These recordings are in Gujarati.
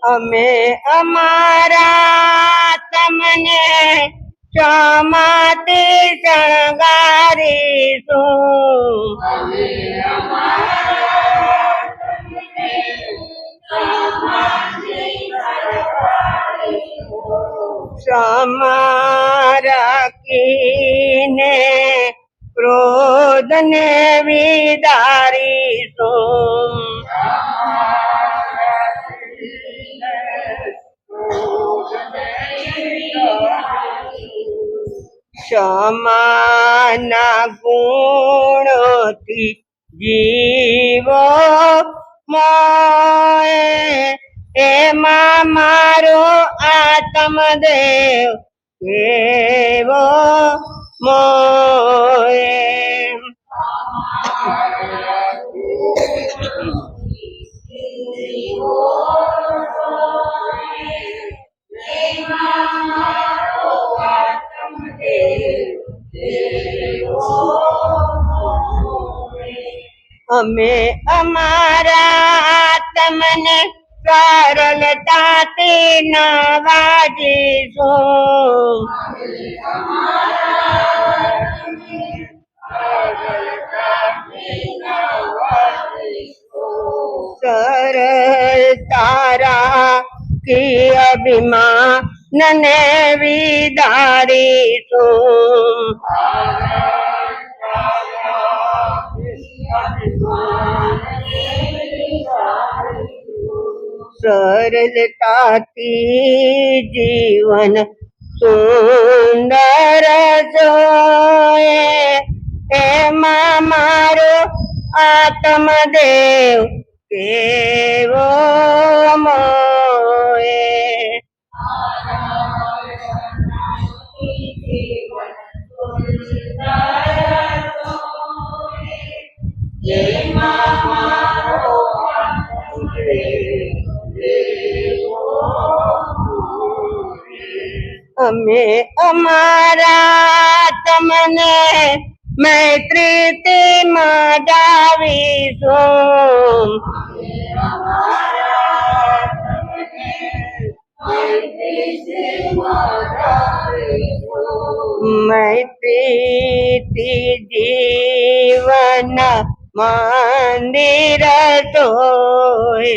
અમે અમારા તમને ક્ષમાથી શણગારીશું. ક્ષમા રાખીને ક્રોધને વિદારીશું. ક્ષમાના ગુણોથી જીવો મોએ, એમાં મારો આત્મદેવ એવો મોએ. અમે અમારા તમને સરળતાથી નવાજીશું. સરળતા રાખી અભિમાનને વિદારીશું. સરળતાથી જીવન સુંદર જોએ, એમાં મારો આત્મદેવ કેવો મોએ. અમે અમારા તમને મૈત્રીથી મજાવીશું. મૈત્રીથી જીવન મંદિર સોએ.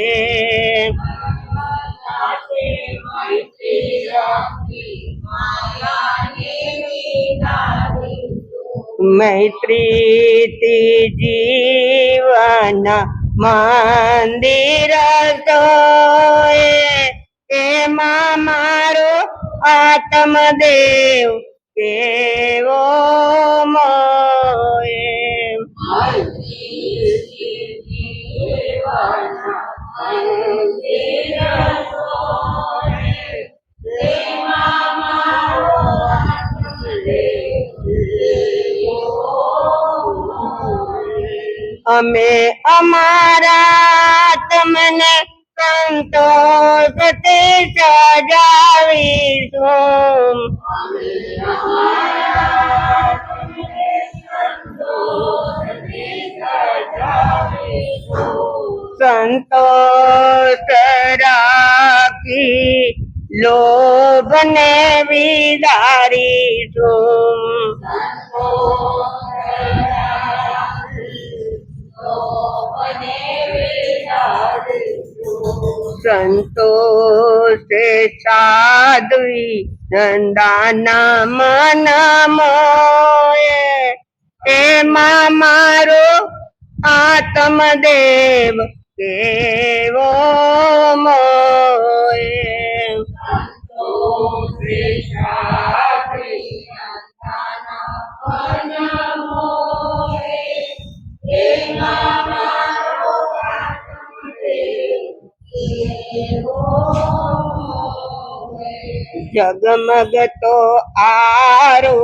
મૈત્રીથી જીવન મંદિર સોએ, એમાં મારો આત્મદેવ કેવો મોએ. અમે અમારા તમને સંતોષથી સજાવીશું. સંતોષ રાખી લોભને વિદારીશું. સંતોષે સાધ્વી નંદાના મન મોએ, એમાં મારો આત્મદેવ કેવો મોએ. જગમગતો આરો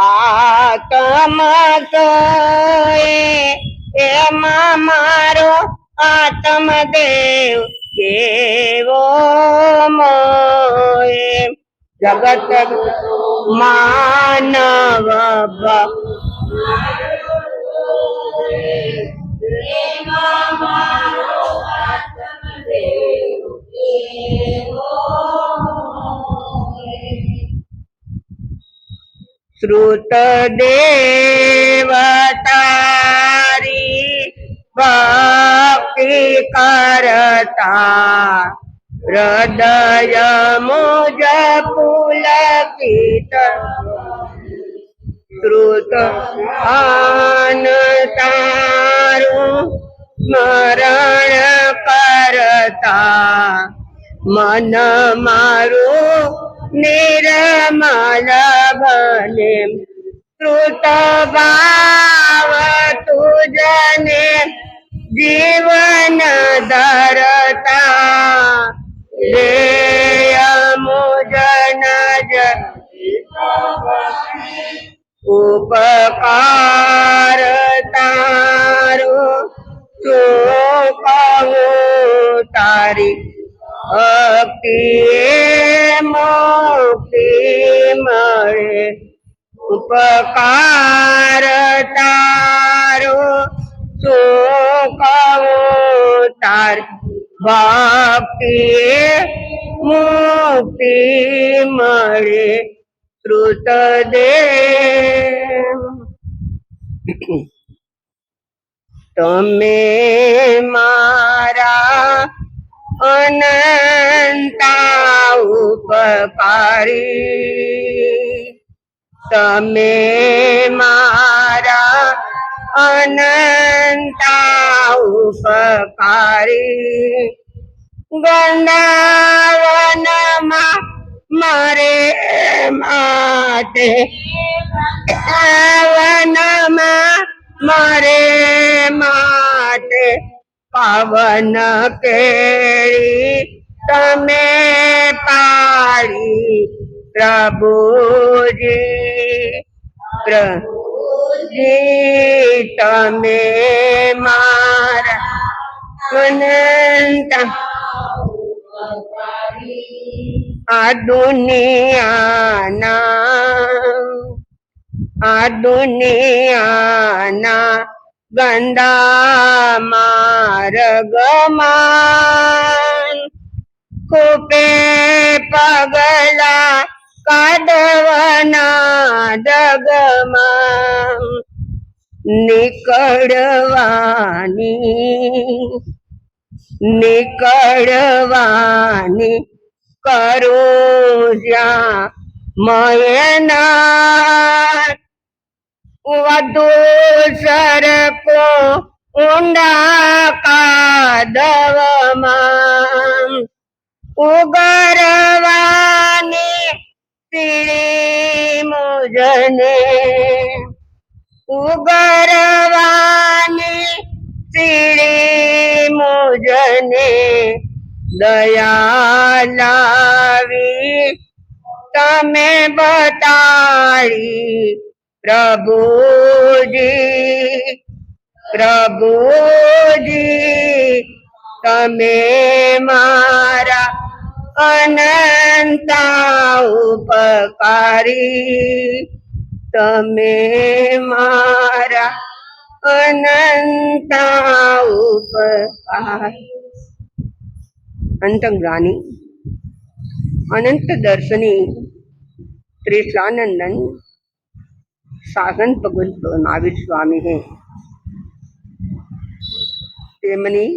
આત્મ સોએ, એમાં મારો આત્મદેવ કેવો મોએ. જગત માનવ શ્રુત દેવતારી ભક્તિ કરતા હૃદય મુજ પુલકિત શ્રુત આન તારું સ્મરણ કરતા મન મારું નિર્મલ બને શ્રુત ભાવ તુજને જીવન ધરતા દેય મુજન જ ઉપકાર તારો શું કહું તારી ભક્તિ મુક્તિ મળે ઉપકાર તારો શું કહું તારી ભક્તિ મુક્તિ મળે શ્રુત દેવ તમે મારા અનંતા ઉપકારી તમે મારા અનંતા ઉપકારી વૃંદાવનમાં મારે માટે વનમાં મારે માટે પાવન કેળી તમે પાડી પ્રભુજી પ્રભુજી તમે મારા અનંત આ દુનિયાના ગંદા માર્ગમાં ખૂપે પગલા કાઢવાના ડગમાં નીકળવાની કરું જ્યાં મયના વધુ સરકો ઊંડા કાદવમાં ઉગરવાની સીડી મુજને ઉગરવાની સીડી મુજને દયા લાવી તમે બતાડી પ્રભુજી તમે મારા અનંતા ઉપકારી તમે મારા અનંતા ઉપકારી अंतंग्रानी अनंत दर्शनी त्रिशलानंदन शासन भगवंत महावीर स्वामी है તેમની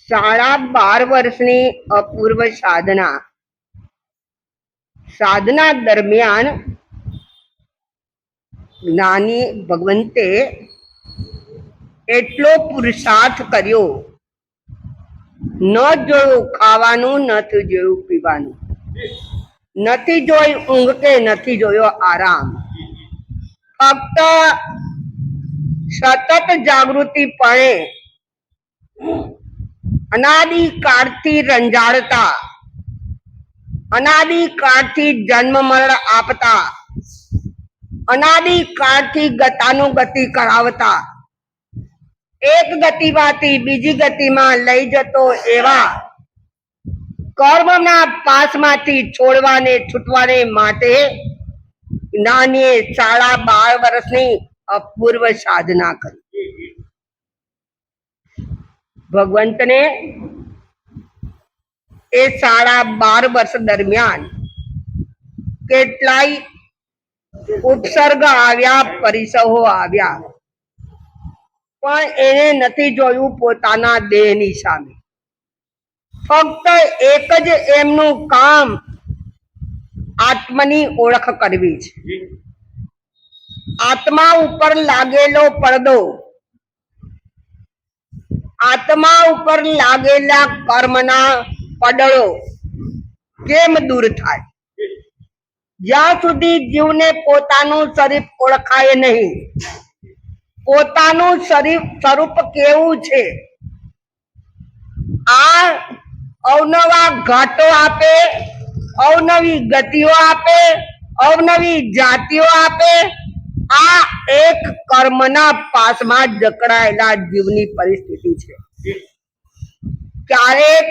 12.5 વર્ષની અપૂર્વ સાધના દરમિયાન જ્ઞાની ભગવંતે એટલો પુરુષાર્થ કર્યો, ન જોયું ખાવાનું, નથી જોયું પીવાનું, નથી જોઈ ઊંઘ કે નથી જોયો આરામ, ફક્ત સતત જાગૃતિપણે અનાદિકાળથી રંજાડતા, અનાદિકાળથી જન્મ મરણ આપતા, અનાદિકાળથી ગતાનુગતિ કરાવતા, એક ગતિમાંથી બીજી ગતિમાં લઈ જતો એવા કર્મના પાસમાંથી છોડવાને છૂટવાને માટે જ્ઞાનીએ 12.5 વર્ષની અપૂર્વ સાધના કરી. ભગવંતને એ 12.5 વર્ષ દરમિયાન કેટલાય ઉપસર્ગ આવ્યા, પરિસહો આવ્યા, પણ એને નથી જોયું પોતાના દેહની સામે. ફક્ત એક જ એમનું કામ આત્મની ઓળખ કરવી છે. આત્મા ઉપર લાગેલો પડદો, આત્મા ઉપર લાગેલા કર્મના પડળો કેમ દૂર થાય? જ્યાં સુધી જીવને પોતાનું શરીર ઓળખાય નહીં, પોતાનું સ્વરૂપ કેવું છે, આ અવનવા ઘાટો આપે, અવનવી ગતિઓ આપે, અવનવી જાતિઓ આપે. આ એક કર્મના પાસમાં જકડાયેલા જીવની પરિસ્થિતિ છે. ક્યારેક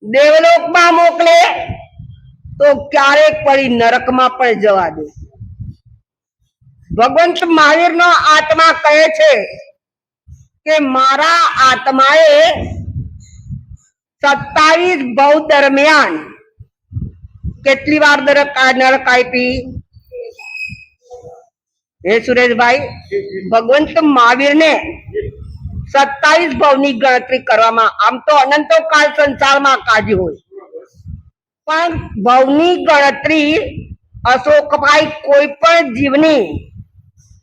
દેવલોકમાં મોકલે તો ક્યારેક પડી નરકમાં પણ જવા દે. ભગવંત મહાવીરનો આત્મા કહે છે કે મારા આત્માએ 27 ભવ દરમિયાન કેટલી વાર નરક આપી? હે સુરેશભાઈ, ભગવંત મહાવીરને 27 ભવની ગણતરી કરવામાં, આમ તો અનંતો કાળ સંસારમાં કાઢી હોય, પણ ભવની ગણતરી અશોકભાઈ કોઈ પણ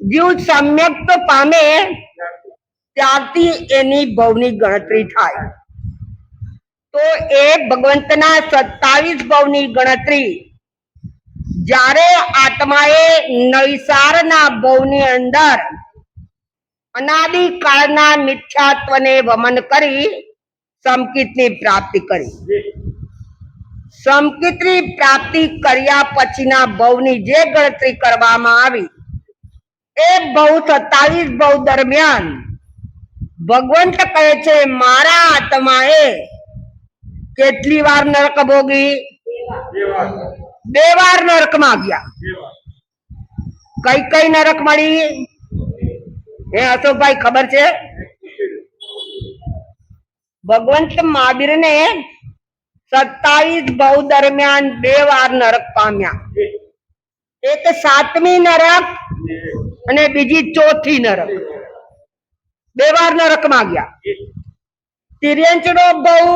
જીવ સમ્યક પામે ત્યારથી એની ભવની ગણતરી થાય. તો એ ભગવંતના 27 ભવની ગણતરી જ્યારે આત્માએ નૈસારના ભવની અંદર અનાદિકાળના મિથ્યાત્વને વમન કરી સમકિતની પ્રાપ્તિ કરી. સમકિતની પ્રાપ્તિ કર્યા પછીના ભવની જે ગણતરી કરવામાં આવી, એ ભવ 27 ભવ દરમિયાન ભગવંત કહે છે મારા આત્માએ કેટલી વાર નરક ભોગવી? 2 વાર નરકમાં ગયા. કઈ કઈ નરક મળી? હે અશોકભાઈ, ખબર છે? ભગવંત મહાવીરને 27 ભવ દરમિયાન 2 વાર નરક પામ્યા. એક 7મી નરક અને બીજી 4થી નરક. 2 વાર નરકમાં ગયા. તિર્યંચનો ભવ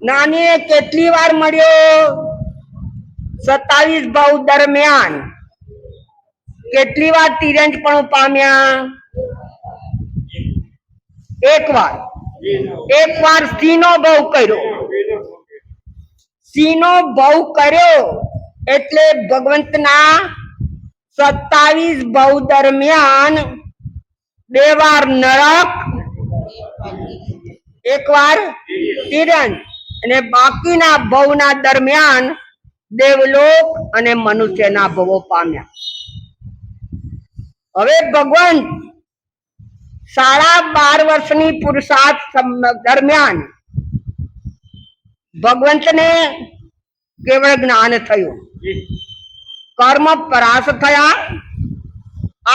નાની કેટલી વાર મળ્યો? 27 ભવ દરમિયાન કેટલી વાર તિર્યંચપણું પામ્યા? 1 વાર. 1 વાર સિંહનો ભવ કર્યો. સિંહનો ભવ કર્યો એટલે ભગવંતના 27 ભવ દરમિયાન 2 વાર નરક, 1 વાર તિર્યંચ, અને બાકીના ભવના દરમિયાન દેવલોક અને મનુષ્યના ભવો પામ્યા. હવે ભગવંત 12.5 વર્ષની પુરુષાર્થ દરમિયાન ભગવંતને કેવળ જ્ઞાન થયું, કર્મ પરાસ થયા,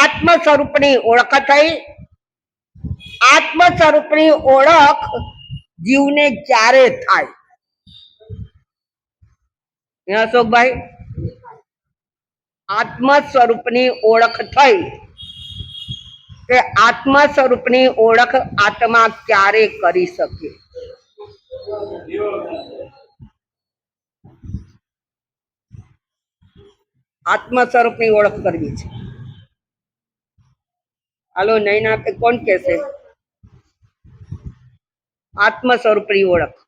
આત્મ સ્વરૂપની ઓળખ થઈ. આત્મ સ્વરૂપની ઓળખ જીવને ક્યારે થાય? અશોકભાઈ, આત્મ સ્વરૂપની ઓળખ થઈ કે આત્મ સ્વરૂપની ઓળખ આત્મા ક્યારે કરી શકે? આત્મ સ્વરૂપની ઓળખ કરવી છે. હાલો, નહીં ના આપે કોણ કહેશે? આત્મ સ્વરૂપની ઓળખ.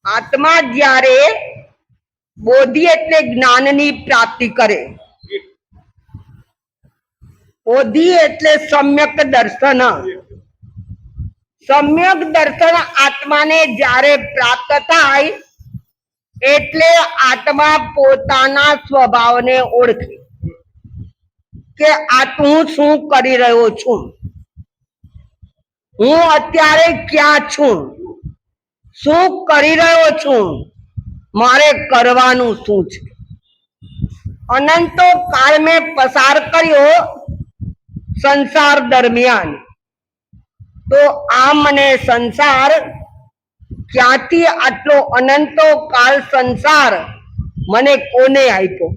આત્મા જ્યારે બોધિ એટલે જ્ઞાનની પ્રાપ્તિ કરે, બોધિ એટલે સમ્યક દર્શન. સમ્યક દર્શન આત્માને જ્યારે પ્રાપ્ત થાય એટલે આત્મા પોતાના સ્વભાવને ઓળખે કે હું શું કરી રહ્યો છું, હું અત્યારે ક્યાં છું, શું કરી રહ્યો છું, મારે કરવાનું શું છે. અનંતો કાળ મેં પસાર કર્યો સંસાર દરમિયાન, તો આ મને સંસાર ક્યાંથી આટલો અનંતો કાળ સંસાર મને કોને આપ્યો?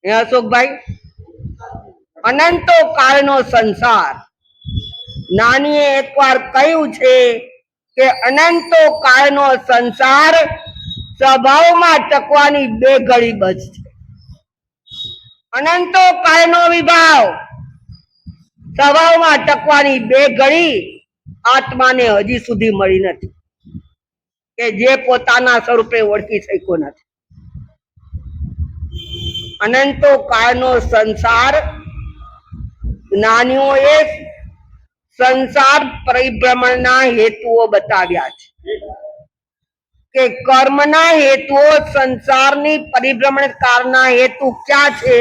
હે અશોકભાઈ, અનંતો કાળનો સંસાર. નાનીએ એકવાર કહ્યું છે કે અનંતો કાળનો સંસાર સ્વભાવમાં ટકવાની 2 ઘડી બચ છે. અનંતો કાળનો વિભાવ સ્વભાવમાં ટકવાની 2 ઘડી આત્માને હજી સુધી મળી નથી, કે જે પોતાના સ્વરૂપે ઓળખી શક્યો નથી. અનંતો કાળનો સંસાર જ્ઞાનીઓએ સંસાર પરિભ્રમણના હેતુઓ બતાવ્યા છે, કે કર્મના હેતુઓ સંસારની પરિભ્રમણ કારના હેતુ ક્યાં છે?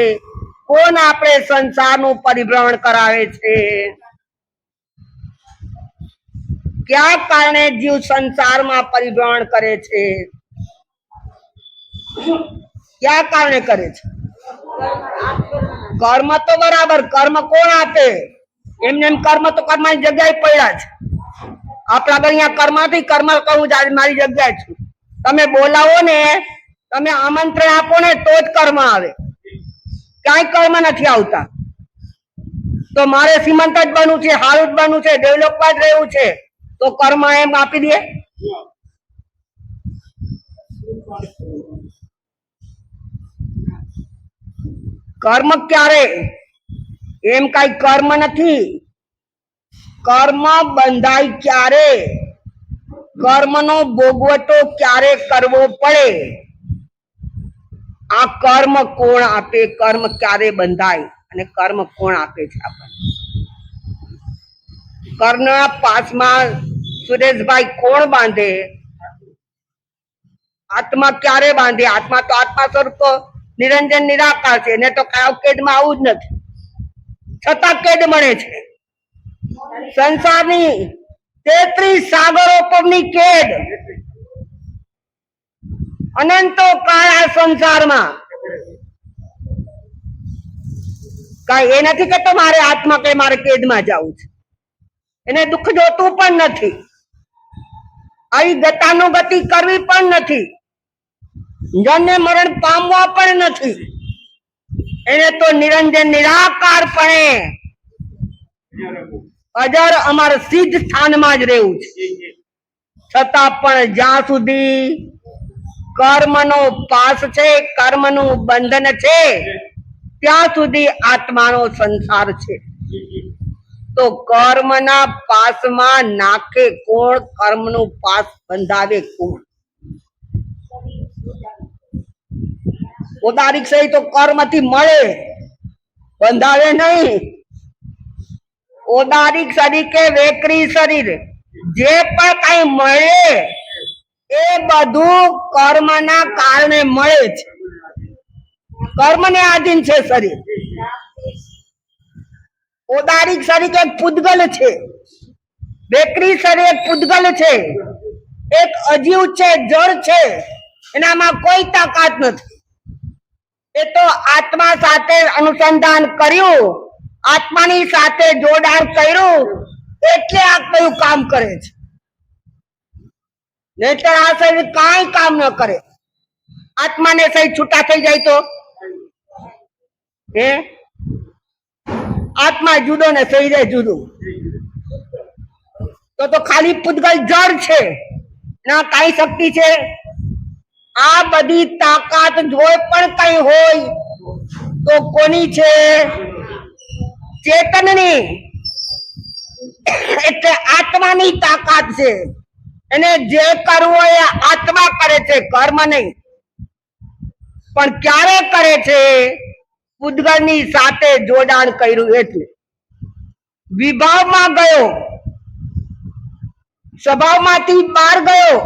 કોણ આપણે સંસારનું પરિભ્રમણ કરાવે છે? ક્યાં કારણે જીવ સંસારમાં પરિભ્રમણ કરે છે? ક્યાં કારણે કરે છે? કર્મ તો બરાબર, કર્મ કોણ આપે? એમને એમ કર્મ તો કર્મની જગ્યાએ પડ્યા છે. આપણા ઘર અહીંયા કર્મથી કર્મ કહું મારી જગ્યાએ છું. તમે બોલાવો ને, તમે આમંત્રણ આપો ને તો જ કર્મ આવે, ક્યાંય કર્મ નથી આવતા. તો મારે શ્રીમંત જ બનવું છે, હારું જ બનવું છે, ડેવલપમાં જ રહેવું છે, તો કર્મ એમ આપી દે? કર્મ ક્યારે? એમ કઈ કર્મ નથી. કર્મ બંધાય ક્યારે? કર્મનો ભોગવટો ક્યારે કરવો પડે? આ કર્મ કોણ આપે? કર્મ ક્યારે બંધાય અને કર્મ કોણ આપે છે આપણને? કર્મના પાસમાં સુરેશભાઈ કોણ બાંધે? આત્મા ક્યારે બાંધે? આત્મા તો આત્મા સ્વરૂપ તો નિરંજન નિરાકાર છે, એને તો કયા કેદમાં આવું જ નથી, છતાં કેદ મળે છે. સંસારની 33 સાગરો પરની કેદ, અનંતો કાળ આ સંસારમાં. કઈ એ નથી કેતો મારે આત્મા કે મારે કેદમાં જવું છે, એને દુઃખ જોતું પણ નથી, આવી ગતાનુગતિ કરવી પણ નથી, જન્મ મરણ પામવા પણ નથી. એને તો નિરંજન નિરાકારપણે અજર અમર સિદ્ધ સ્થાનમાં જ રહેવું છે. છતાં પણ જ્યાં સુધી કર્મનો પાસ છે, કર્મનું બંધન છે, ત્યાં સુધી આત્માનો સંસાર છે. તો કર્મના પાસમાં નાખે કોણ? કર્મનું પાસ બંધાવે કોણ? ઉદારીક સહી તો કર્મથી મળે, બંધાવે નહીં. ઉદારીક શરીર કે વેકરી શરીર જે પણ કઈ મળે એ બધું કર્મના કારણે મળે છે. કર્મને આધીન છે શરીર. ઉદારીક શરીર એક પૂતગલ છે, વેકરી શરીર એક પૂતગલ છે, એક અજીવ છે, જળ છે, એનામાં કોઈ તાકાત નથી. એ તો આત્મા સાથે અનુસંધાન કર્યું, આત્માની સાથે જોડાણ કર્યું એટલે આ કયું કામ કરે છે, નહીતર આ શરીર કાંઈ કામ ન કરે. આત્માને સહી છૂટા થઈ જાય તો હે આત્મા જુદો ને શરીર જુદું, તો ખાલી પૂતગલ જળ છે, ના કઈ શક્તિ છે? આ બધી તાકાત જો પણ કઈ હોય તો કોની છે? ચેતનની, એટલે આત્માની તાકાત છે. એને જે કરવું એ આત્મા કરે છે, કર્મ નહીં. પણ ક્યારે કરે છે? પૂતગલની સાથે જોડાણ કર્યું એટલે. વિભાવમાં ગયો, સ્વભાવમાંથી બહાર ગયો,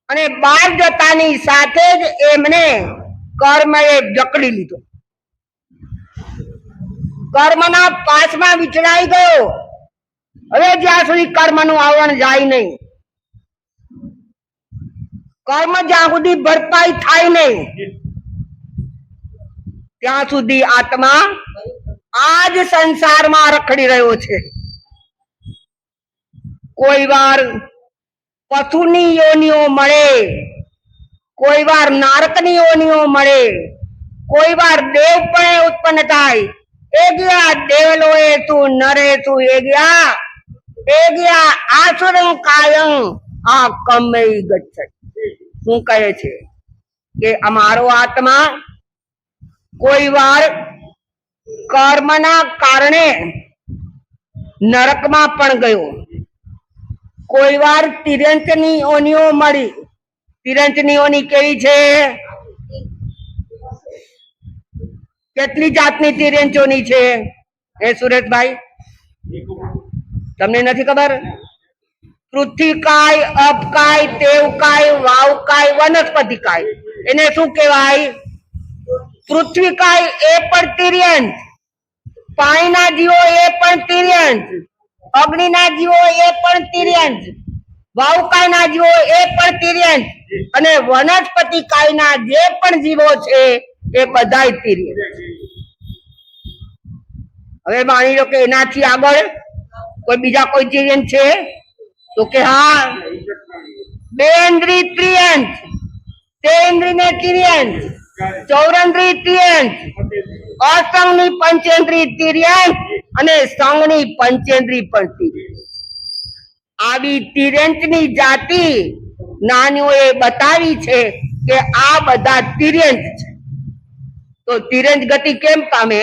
અને બહાર જતાની સાથે જ એમને કર્મએ જકડી લીધો, કર્મના પાસમાં વિચરાઈ ગયો. હવે જ્યાં સુધી કર્મનું આવરણ જાય નહીં, કર્મ જ્યાં સુધી ભરપાઈ થાય નહીં, ત્યાં સુધી આત્મા આ જ સંસારમાં રખડી રહ્યો છે. કોઈ વાર પશુની યોનિઓ મળે, કોઈ વાર નારકની યોનિઓ મળે, કોઈ વાર દેવ પણ ઉત્પન્ન થાય. એ ગયા દેવલોએ તું નરે તું એ ગયા આસુરં કાયં આ કમય ગચ્છ. શું કહે છે કે અમારો આત્મા કોઈ વાર કર્મના કારણે નરકમાં પણ ગયો, કોઈ વાર તિર્યંચની યોનિઓ મળી. તિર્યંચની યોનિ કેવી છે? કેટલી જાતની તિર્યંચોની છે એ સુરેશભાઈ તમને નથી ખબર? પૃથ્વીકાય, અપકાય, તેવકાય, વાવકાય, વનસ્પતિકાય. એને શું કહેવાય? પૃથ્વીકાય એ પણ તિર્યંચ, પાણીના જીવો એ પણ તિર્યંચ, અગ્નિના જીવો એ પણ તિર્યંચ, વાવકાયના જીવો એ પણ તિર્યંચ, અને વનસ્પતિકાયના જે પણ જીવો છે એ બધાય તિર્યંચ. હવે માની લો કે એનાથી આગળ કોઈ બીજા કોઈ તિર્યંચ છે તો કે હા, બેન્દ્રી ત્રિયંચ, તેન્દ્રીને તિર્યંચ, ચૌરંદ્રી તિર્યંચ, અસંગની પંચેન્દ્રી તિર્યંચ અને સંગની પંચેન્દ્રી પણ તિર્યંચ. આવી તિર્યંચની જાતિ જ્ઞાનીઓએ બતાવી છે કે આ બધા તિર્યંચ છે. તો તિર્યંચ ગતિ કેમ પામે?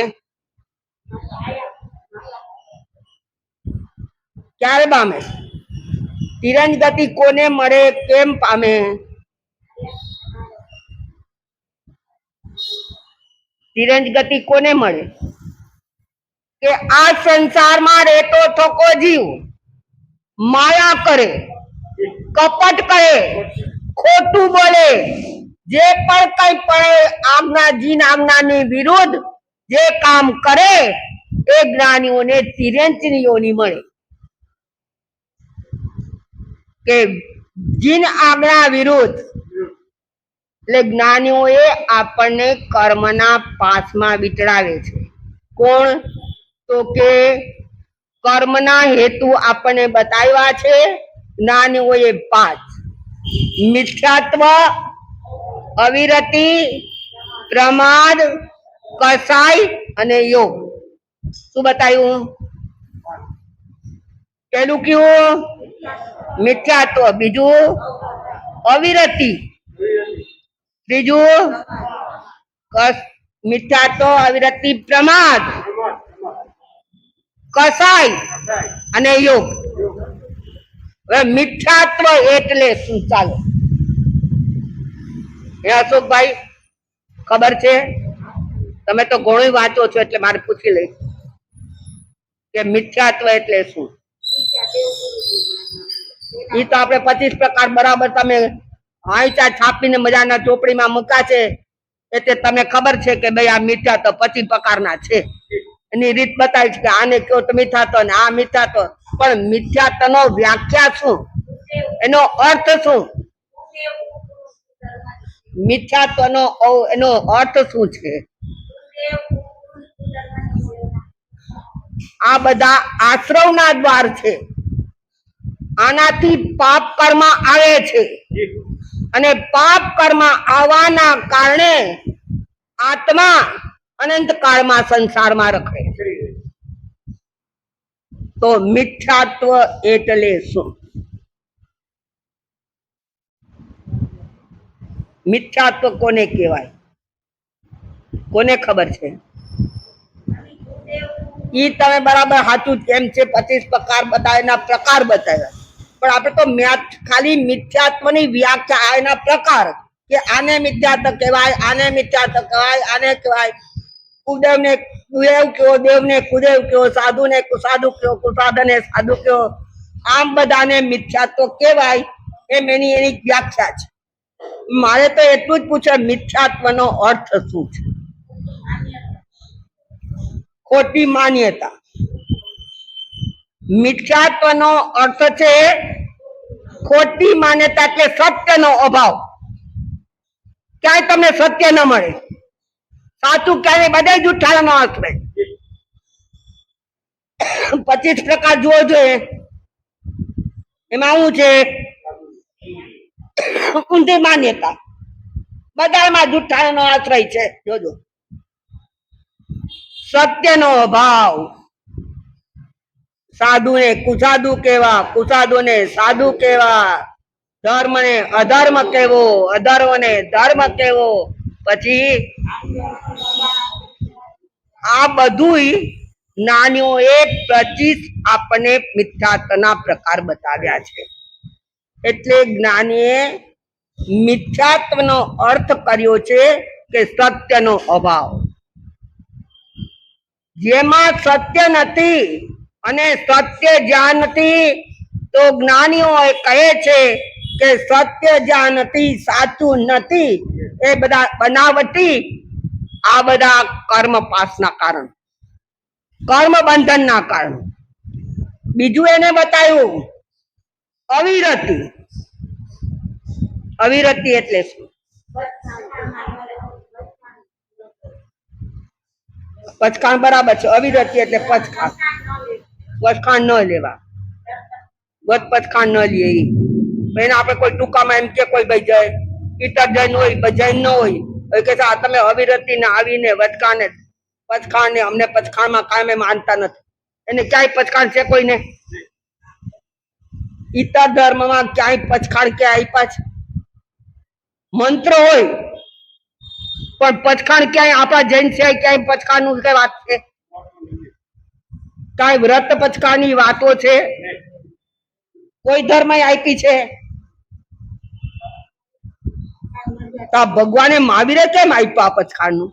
ક્યારે પામે? તિર્યંચ ગતિ કોને મળે, કેમ પામે? તિર્યંચ ગતિ કોને મળે? કે આ સંસારમાં રહેતો થકો જીવ માયા કરે, કપટ કરે, ખોટું બોલે, જે પણ કઈ પણ આજ્ઞા જીન આજ્ઞાની વિરુદ્ધ જે કામ કરે એ જ્ઞાનીઓને તિર્યંચની યોનિ મળે. કે જીન આજ્ઞા વિરુદ્ધ એટલે જ્ઞાનીઓએ આપણને કર્મના પાસમાં વિચડાવે છે. કોણ? તો કે કર્મના હેતુ આપણને બતાવ્યા છે જ્ઞાનીઓએ 5: મિથ્યાત્વ, અવિરતિ, પ્રમાદ, કસાય અને યોગ. શું બતાવ્યું? પેલું કયું? મિથ્યાત્વ, બીજું અવિરતિ, ત્રીજું મિથ્યાત્વ, અવિરતિ, પ્રમાદ, કસાય અને યોગ. હવે મિથ્યાત્વ એટલે શું? ચાલો હે અશોકભાઈ ખબર છે? તમે તો ઘણું વાંચો છો એટલે મારે પૂછી લઈશ કે મિથ્યાત્વ એટલે શું? ઈ તો આપણે 25 પ્રકાર બરાબર તમે આંચા છાપીને મજાના ચોપડીમાં મૂકા છે એટલે તમને ખબર છે કે ભાઈ આ મિથ્યાત્વ 25 પ્રકારના છે. એની રીત બતાવી છે કે આને કયો તો મિથ્યાત્વ ને આ મિથ્યાત્વ. પણ મિથ્યાત્વનો વ્યાખ્યા શું? એનો અર્થ શું? મિથ્યાત્વનો એનો અર્થ શું છે? આ બધા આશ્રવના દ્વાર છે. આનાથી પાપ કર્મ આવે છે અને પાપ કર્મ આવવાના કારણે આત્મા અનંત કાળમાં સંસારમાં રખડે છે. તો મિથ્યાત્વ એટલે શું? મિથ્યાત્વ કોને કહેવાય? કોને ખબર છે? ઈ તમે બરાબર સાચું કેમ છે 25 પ્રકાર બતાવ્યા, પ્રકાર બતાવ્યા, પણ આપણે તો ખાલી મિથ્યાત્વની વ્યાખ્યા એના પ્રકાર કે આને મિથ્યાત્વ કહેવાય, આને મિથ્યાત્વ કહેવાય, આને કહેવાય. કુદેવને કુદેવ કયો, દેવને કુદેવ કયો, સાધુને કુસાધુ કયો, કુસાધને સાધુ કયો. આમ બધાને મિથ્યાત્વ કહેવાય એમ એની વ્યાખ્યા છે. મારે તો એટલું જ પૂછે મિથ્યાત્વનો અર્થ શું છે? ખોટી માન્યતા. મિથ્યાત્વનો અર્થ છે ખોટી માન્યતા કે સત્યનો અભાવ. ક્યાંય તમને સત્ય ન મળે, સાચું ક્યાંય બધે જુઠ્ઠાનો અર્થ રહે. 25 પ્રકાર જુઓ જોઈએ. એમાં શું છે? ઊંધી માન્યતા, બધામાં જુઠ્ઠાણાનો આશ્રય છે. જોજો, સત્યનો અભાવ, સાધુ ને કુસાધુ કેવા, કુસાધુ ને સાધુ કેવા, ધર્મ ને અધર્મ કેવો, અધર્મ ને ધર્મ કેવો. પછી આ બધું જ્ઞાનીઓ એ 25 આપણને મિથ્યાત્વના પ્રકાર બતાવ્યા છે. એટલે જ્ઞાનીએ મિથ્યાત્વનો અર્થ કર્યો છે કે સત્યનો અભાવ. જેમાં સત્ય નથી અને સત્ય જ્યાં નથી, તો જ્ઞાનીઓ કહે છે કે સત્ય જ્યાં નથી, સાચું નથી, એ બધા બનાવટી, આ બધા કર્મ પાસના કારણ, કર્મ બંધનના કારણ. બીજું એને બતાવ્યું અવિરતિ. અવિરતિ એટલે શું? પચખાણ બરાબર છે. અવિરતિ એટલે પચખાણ, પચખાણ ન લેવા, વધ પચખાણ ન લે. એને આપણે કોઈ ટૂંકામાં એમ કે કોઈ ભાઈ જાય ઈતર જૈન હોય, જૈન ન હોય, કે તમે અવિરતિ ને આવીને વચકાને પચખાણ ને અમને પચખાણમાં કાયમ માનતા નથી. એને ક્યાંય પચખાણ છે કોઈને? ઈતર ધર્મમાં ક્યાંય પચખાણ ક્યાં આપ્યા છે? મંત્ર હોય પણ પચખાણ ક્યાંય આપણા જૈન છે ક્યાંય પચખાણ નું કઈ વાત છે? કઈ વ્રત પચખાણ ની વાતો છે? કોઈ ધર્મ આપી છે? તો ભગવાને મહાવીરે કેમ આપ્યા પચખાણ નું?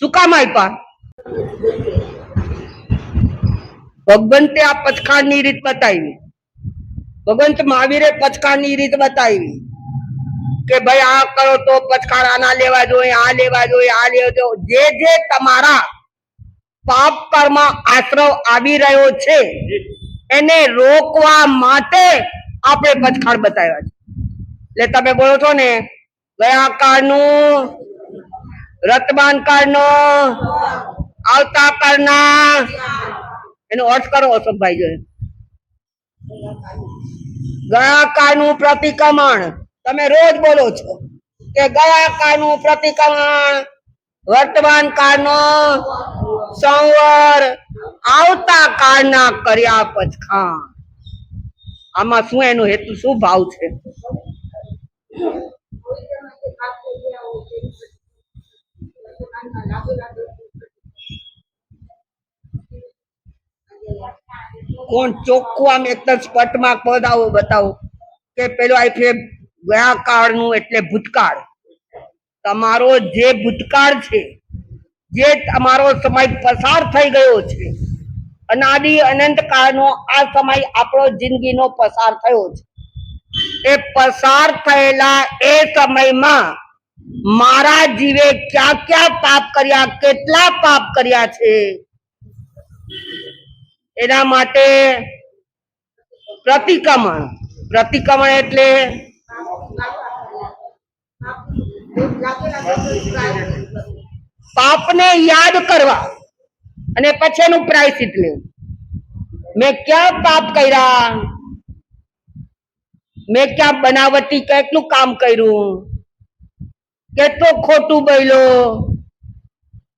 શું કામ આપ્યા? ભગવંતે આ પચખાણ ની રીત બતાવી. ભગવંત મહાવીરે પચખાણ ની રીત બતાવી કે ભાઈ આ કરો તો પચખાણ આના લેવા જોઈએ, આ લેવા જોઈએ, આ લેવા જોઈએ. જે તમારા પાપ કર્મ આશ્રવ આવી રહ્યો છે એને રોકવા માટે આપણે પચખાણ બતાવ્યા છે. એટલે તમે બોલો છો ને ગયા કાળનું, વર્તમાન કાળનું, આવતા કાળના, એનો અર્થ કરો અશોકભાઈ. જોઈએ ગયા કાળનું પ્રતિક્રમણ તમે રોજ બોલો છો કે ગયા કાળનું પ્રતિક્રમણ, વર્તમાન કાળનો સંવર, આવતા કાળના કર્યા પચખાણ. આમાં શું એનો હેતુ, શું ભાવ છે? કોણ ચોખ્ખું આમ એકદમ સ્પષ્ટમાં બતાવો કે પેલો આ છે ગયા કાળનું એટલે ભૂતકાળ. તમારો જે ભૂતકાળ છે, જે તમારો સમય પસાર થઈ ગયો છે, અનાદિ અનંત કાળનો આ સમય આપણો જિંદગીનો પસાર થયો છે. એ પસાર થયેલા એ સમયમાં મારા જીવે ક્યાં ક્યાં પાપ કર્યા, કેટલા પાપ કર્યા છે, એના માટે પ્રતિક્રમણ. પ્રતિક્રમણ એટલે પાપને યાદ કરવા અને પછી એનું પ્રાયશ્ચિત લેવું. મેં ક્યાં પાપ કર્યા, મેં ક્યાં બનાવટી કેટલું કામ કર્યું, કેટલું ખોટું બોલ્યો,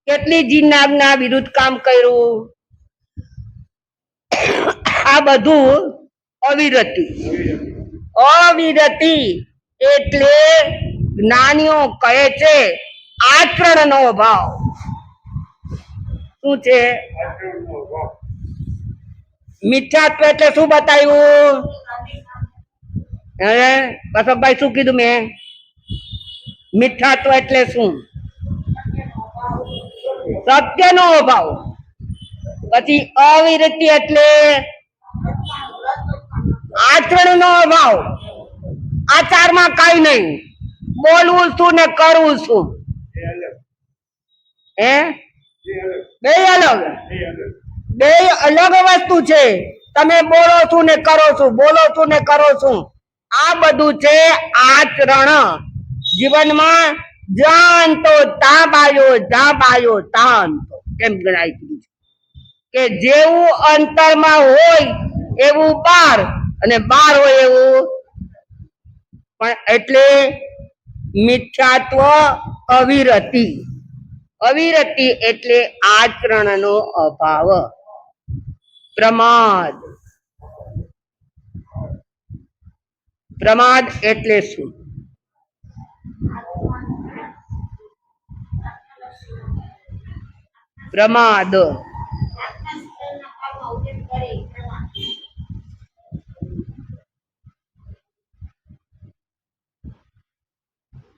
કેટલી જીજ્ઞાના વિરુદ્ધ કામ કર્યું. આ બધું અવિરતિ. અવિરતિ એટલે જ્ઞાનીઓ કહે છે આચરણનો અભાવ. શું છે? મિથ્યાત્વ એટલે શું બતાવ્યું? કસબભાઈ શું કીધું મેં? મિથ્યાત્વ એટલે શું? સત્યનો અભાવ. પછી અવિરતિ એટલે આચરણનો અભાવ. આચારમાં કઈ નહીં, બોલવું શું ને કરવું શું, હે બે અલગ, બે અલગ વસ્તુ છે. તમે બોલો છો ને કરો છો, બોલો છો ને કરો છો, આ બધું છે આચરણ. જીવનમાં જ્યાં તો ત્યાં બાયો, જ્યાં બાયો ત્યાં અંતો, એમ ગણાય છે કે જેવું અંતરમાં હોય એવું બહાર, અને 12 હોય એવું પણ એટલે મિથ્યાત્વ અવિરતિ. અવિરતિ એટલે આચરણનો અભાવ. પ્રમાદ. પ્રમાદ એટલે શું? પ્રમાદ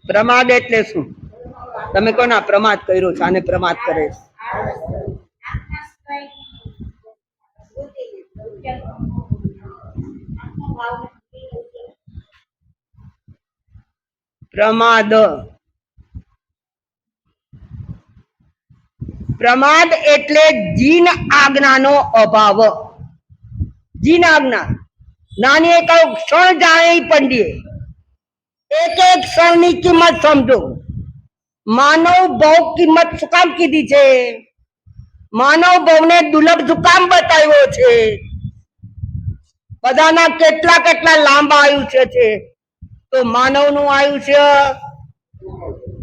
પ્રમાદ એટલે શું? તમે કોને પ્રમાદ કર્યો છે? આને પ્રમાદ કરે છે. પ્રમાદ. પ્રમાદ એટલે જીન આજ્ઞાનો અભાવ. જીન આજ્ઞા નાની એક ક્ષણ જાણી પંડીએ. એક એક ક્ષણની કિંમત સમજો. માનવ ભાવ કિંમત શું કામ કીધી છે? માનવ ભાવને દુર્લભ શું કામ બતાવ્યો છે? બધાના કેટલા કેટલા લાંબા આયુષ્ય છે, તો માનવનું આયુષ્ય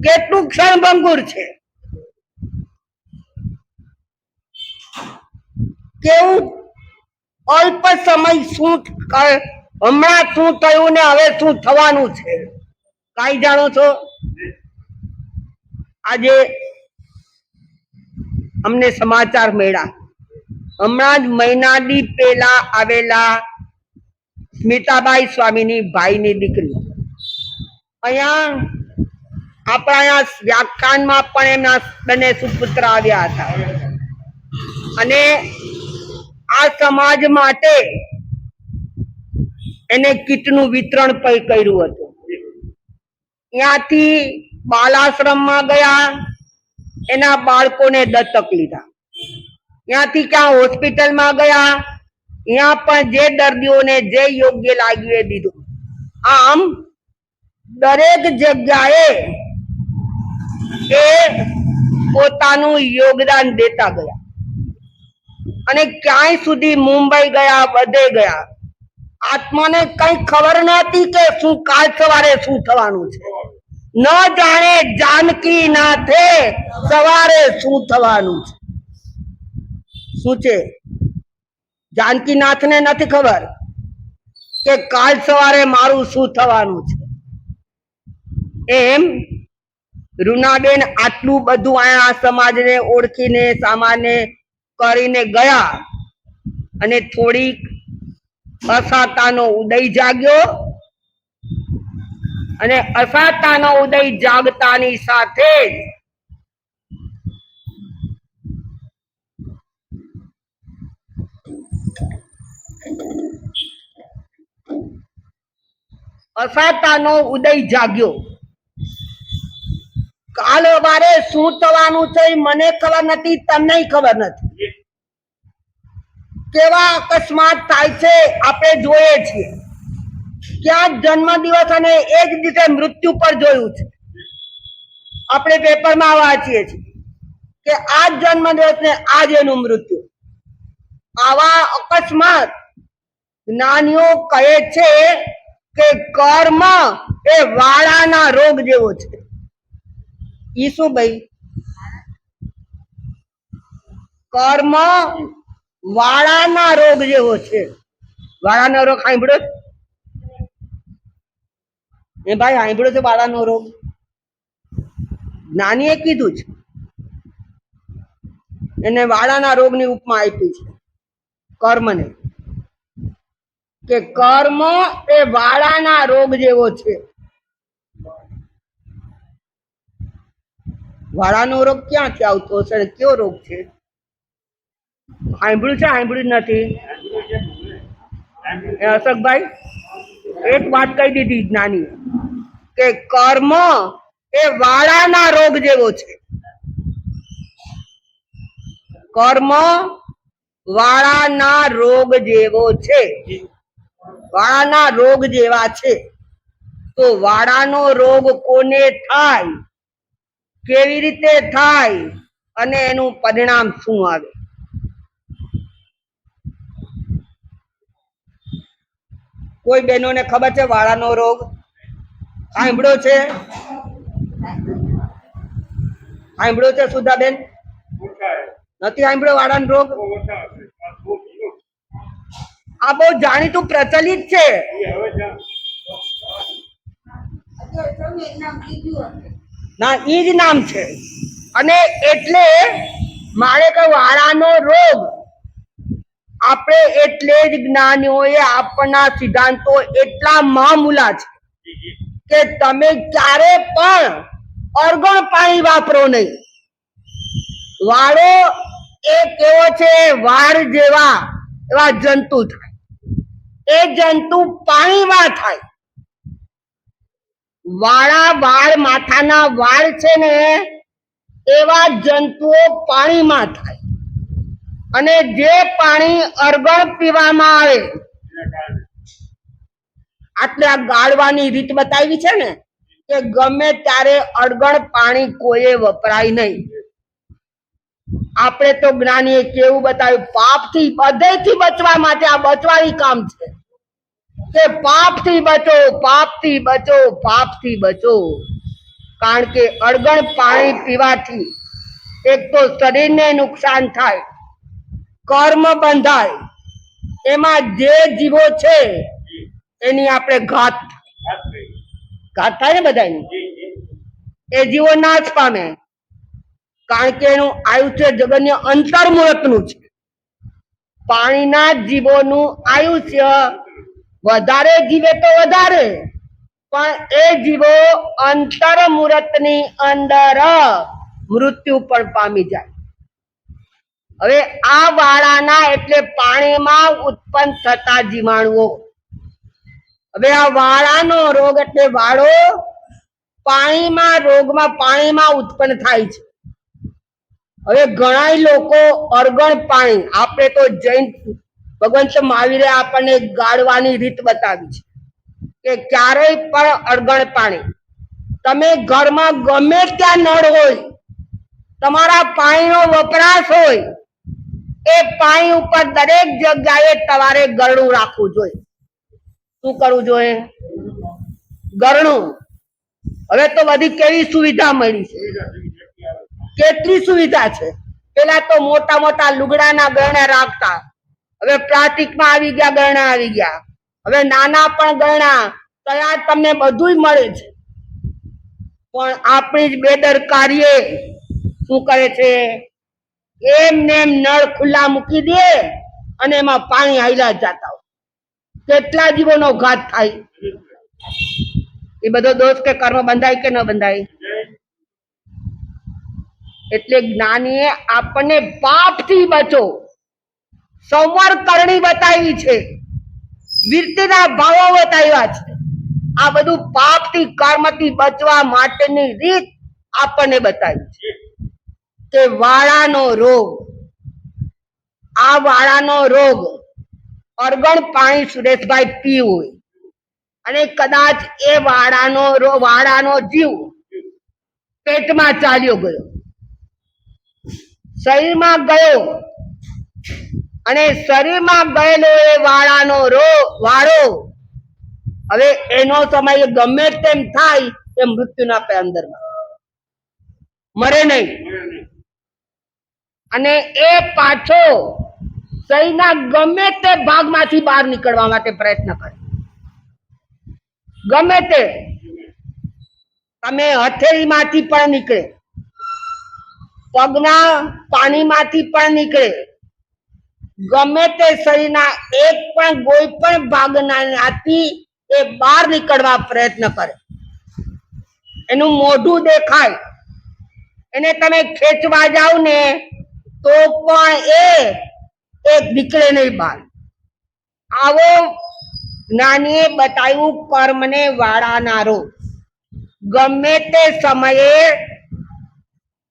કેટલું ક્ષણભંગુર છે. કેવું અલ્પ સમય શું હમણાં શું થયું ને હવે શું થવાનું છે કઈ જાણો છો? આજે અમને સમાચાર મળ્યા, હમણાં જ મહિનાથી પહેલા આવેલા સ્મિતાબાઈ સ્વામીની ભાઈની દીકરી અહીંયા આપણા વ્યાખ્યાનમાં પણ એમના બંને સુપુત્ર આવ્યા હતા અને આ સમાજ માટે એને કીટનું વિતરણ પણ કર્યું હતું. ત્યાંથી બાલાશ્રમમાં ગયા, એના બાળકોને દત્તક લીધા. ત્યાંથી ક્યાં હોસ્પિટલમાં ગયા, ત્યાં પણ જે દર્દીઓને જે યોગ્ય લાગ્યું એ દીધું. આમ દરેક જગ્યાએ એ પોતાનું યોગદાન દેતા ગયા અને ક્યાંય સુધી મુંબઈ ગયા, બધે ગયા. આત્માને કઈ ખબર નહોતી કે શું કાલ સવારે શું થવાનું છે. ન જાણે જાનકી નાથે સવારે શું થવાનું છે. શું છે? જાનકી નાથને નથી ખબર કે કાલ સવારે મારું શું થવાનું છે. એમ રૂનાબેન આટલું બધું આ સમાજને ઓળખીને સામાન્ય કરીને ગયા અને થોડીક અસાતાનો ઉદય જાગ્યો અને અસાતાનો ઉદય જાગતાની સાથે અસાતાનો ઉદય જાગ્યો. કાલ વારે શું થવાનું છે મને ખબર નથી, તમને ખબર નથી. કેવા અકસ્માત થાય છે આપણે જોઈએ છીએ. ક્યાંક જન્મ દિવસ અને એક દિવસે મૃત્યુ પર જોયું છે. આપણે પેપરમાં વાંચીએ છીએ કે આ જન્મ દિવસ ને આજ એનું મૃત્યુ. આવા અકસ્માત જ્ઞાનીઓ કહે છે કે કર્મ એ વાળાના રોગ જેવો છે. ઈ શું ભાઈ? કર્મ વાળાના રોગ જેવો છે. વાળાનો રોગ સાંભળ્યો? એ ભાઈ સાંભળ્યો છે વાળાનો રોગ? જ્ઞાનીએ કીધું છે, એને વાળાના રોગની ઉપમા આપી છે કર્મને, કે કર્મ એ વાળાના રોગ જેવો છે. વાળાનો રોગ ક્યાંથી આવતો હશે? કયો રોગ છે? સાંભળ્યું છે? સાંભળ્યું નથી? અશોકભાઈ એક વાત કહી દીધી જ્ઞાની કે કર્મ એ વાળાના રોગ જેવો છે. કર્મ વાળાના રોગ જેવો છે, વાળાના રોગ જેવા છે. તો વાળાનો રોગ કોને થાય, કેવી રીતે થાય અને એનું પરિણામ શું આવે? કોઈ બહેનોને ખબર છે વાળાનો રોગ સાંભળ્યો છે? સાંભળ્યો છે સુધાબેન? નથી સાંભળ્યો વાળાનો રોગ? આ બહુ જાણીતું પ્રચલિત છે. ના, ઈ જ નામ છે. અને એટલે મારે કે વાળાનો રોગ આપણે એટલે જ જ્ઞાનીઓએ આપણના સિદ્ધાંતો એટલા મામૂલા છે કે તમે ક્યારે પણ અર્ગણ પાણી વાપરો નહીં. વાળો એ કેવો છે, વાળ જેવા એવા જંતુ થાય. એ જંતુ પાણીમાં થાય. વાળ માથાના વાળ છે ને એવા જંતુઓ પાણીમાં થાય. અને જે પાણી અર્ગણ પીવામાં આવે, આટલે આ ગાળવાની રીત બતાવી છે ને કે ગમે ત્યારે અર્ગણ પાણી કોઈએ વપરાય નહીં. આપણે તો જ્ઞાનીએ કેવું બતાવ્યું, પાપથી બધેથી બચવા માટે આ બચવાની કામ છે કે પાપથી બચો, પાપથી બચો, પાપથી બચો. કારણ કે અર્ગણ પાણી પીવાથી એક તો શરીરને નુકસાન થાય, કર્મ બંધાય, એમાં જે જીવો છે એની આપણે ઘાત થાય ને બધાની. એ જીવો નાશ પામે. કારણ કે એનું આયુષ્ય જગન્ય અંતર મુહૂર્તનું છે. પાણીના જીવોનું આયુષ્ય વધારે જીવે તો વધારે, પણ એ જીવો અંતર મુહૂર્તની અંદર મૃત્યુ પણ પામી જાય. હવે આ વાળાના એટલે પાણીમાં ઉત્પન્ન થતા જીવાણુઓ. હવે આ વાળાનો રોગ એટલે વાળો પાણીમાં ઉત્પન્ન થાય છે. હવે ઘણા લોકો અર્ગણ પાણી, આપણે તો જૈન ભગવંત મહાવીરે આપણને ગાળવાની રીત બતાવી છે કે ક્યારેય પણ અર્ગણ પાણી, તમે ઘરમાં ગમે ત્યાં નળ હોય, તમારા પાણીનો વપરાશ હોય, એ પાણી ઉપર દરેક જગ્યાએ તમારે ગરણું રાખવું જોઈએ. શું કરવું જોઈએ? ગરણું. હવે તો બધી કેવી સુવિધા મળી છે, કેટલી સુવિધા છે. પેલા તો મોટા મોટા લુગડાના ગરણા રાખતા, હવે પ્લાસ્ટિકમાં આવી ગયા ગરણા આવી ગયા. હવે નાના પણ ગરણા તૈયાર તમને બધું મળે છે. પણ આપણી જ બેદરકારીએ શું કરે છે, એમને એમ નળ ખુલ્લા મૂકી દે અને એમાં પાણી હાલ્યા જતા હોય. કેટલા જીવોનો ઘાત થાય. એ બધો દોષ કે કર્મ બંધાય કે ન બંધાય? એટલે જ્ઞાનીએ આપણને પાપથી બચો સંવર કરણી બતાવી છે, વીરતાના ભાવો બતાવ્યા છે. આ બધું પાપથી કર્મથી બચવા માટેની રીત આપણને બતાવી છે. કે વાળાનો રોગ, આ વાળાનો રોગ અર્ગણ પાણી સુરેશભાઈ પીવું હોય અને કદાચ એ વાળાનો જીવ પેટમાં ચાલ્યો ગયો, શરીરમાં ગયો, અને શરીરમાં ગયેલો એ વાળાનો વાળો હવે એનો સમય ગમે તેમ થાય એ મૃત્યુના અંદરમાં મરે નહીં. અને એ પાછો શરીરના ગમે તે ભાગમાંથી બહાર નીકળવા માટે પ્રયત્ન કરે. ગમે તે, તમે હથેળીમાંથી પણ નીકળે, પગના પાણીમાંથી પણ નીકળે, ગમે તે શરીરના એક પણ કોઈ પણ ભાગનાથી એ બહાર નીકળવા પ્રયત્ન કરે. એનું મોઢું દેખાય, એને તમે ખેંચવા જાવ ને તો પણ એ નીકળે નહીં બહાર. આવો જ્ઞાનીએ બતાવ્યું કર્મને વાળાનારો. ગમે તે સમયે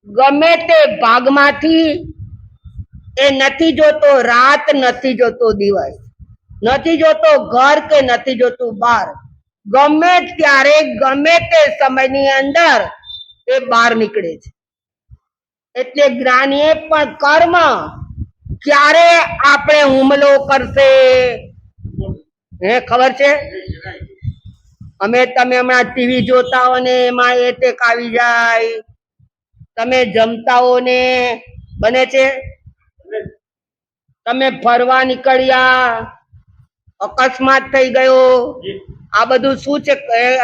ગમે તે ભાગમાંથી એ નથી જોતો રાત, નથી જોતો દિવસ, નથી જોતો ઘર કે નથી જોતું બહાર. ગમે ત્યારે ગમે તે સમયની અંદર એ બહાર નીકળે છે. એટલે જ્ઞાનીએ પણ કર્મ ક્યારે આપણે હુમલો કરશે, હે ખબર છે? અમે તમે હમણાં ટીવી જોતા હો ને એમાં એટેક આવી જાય, તમે જમતા હો ને બને છે, તમે ફરવા નીકળ્યા અકસ્માત થઈ ગયો, આ બધું શું છે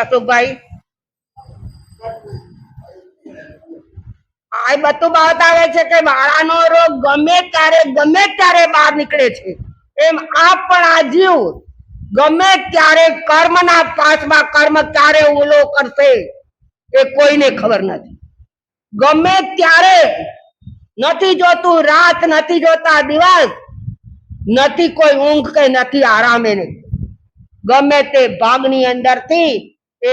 અશોકભાઈ? આ બધું બતાવે છે કે બાળાનો રોગ ગમે ત્યારે બહાર નીકળે છે. એમ આ પણ આ જીવ ગમે ત્યારે કર્મના પાછમાં કર્મ ક્યારે ઉલો કરશે એ કોઈને ખબર નથી. ગમે ત્યારે નથી જોતું રાત, નથી જોતા દિવસ, નથી કોઈ ઊંઘ કે નથી આરામે નહીં. ગમે તે ભાગની અંદરથી એ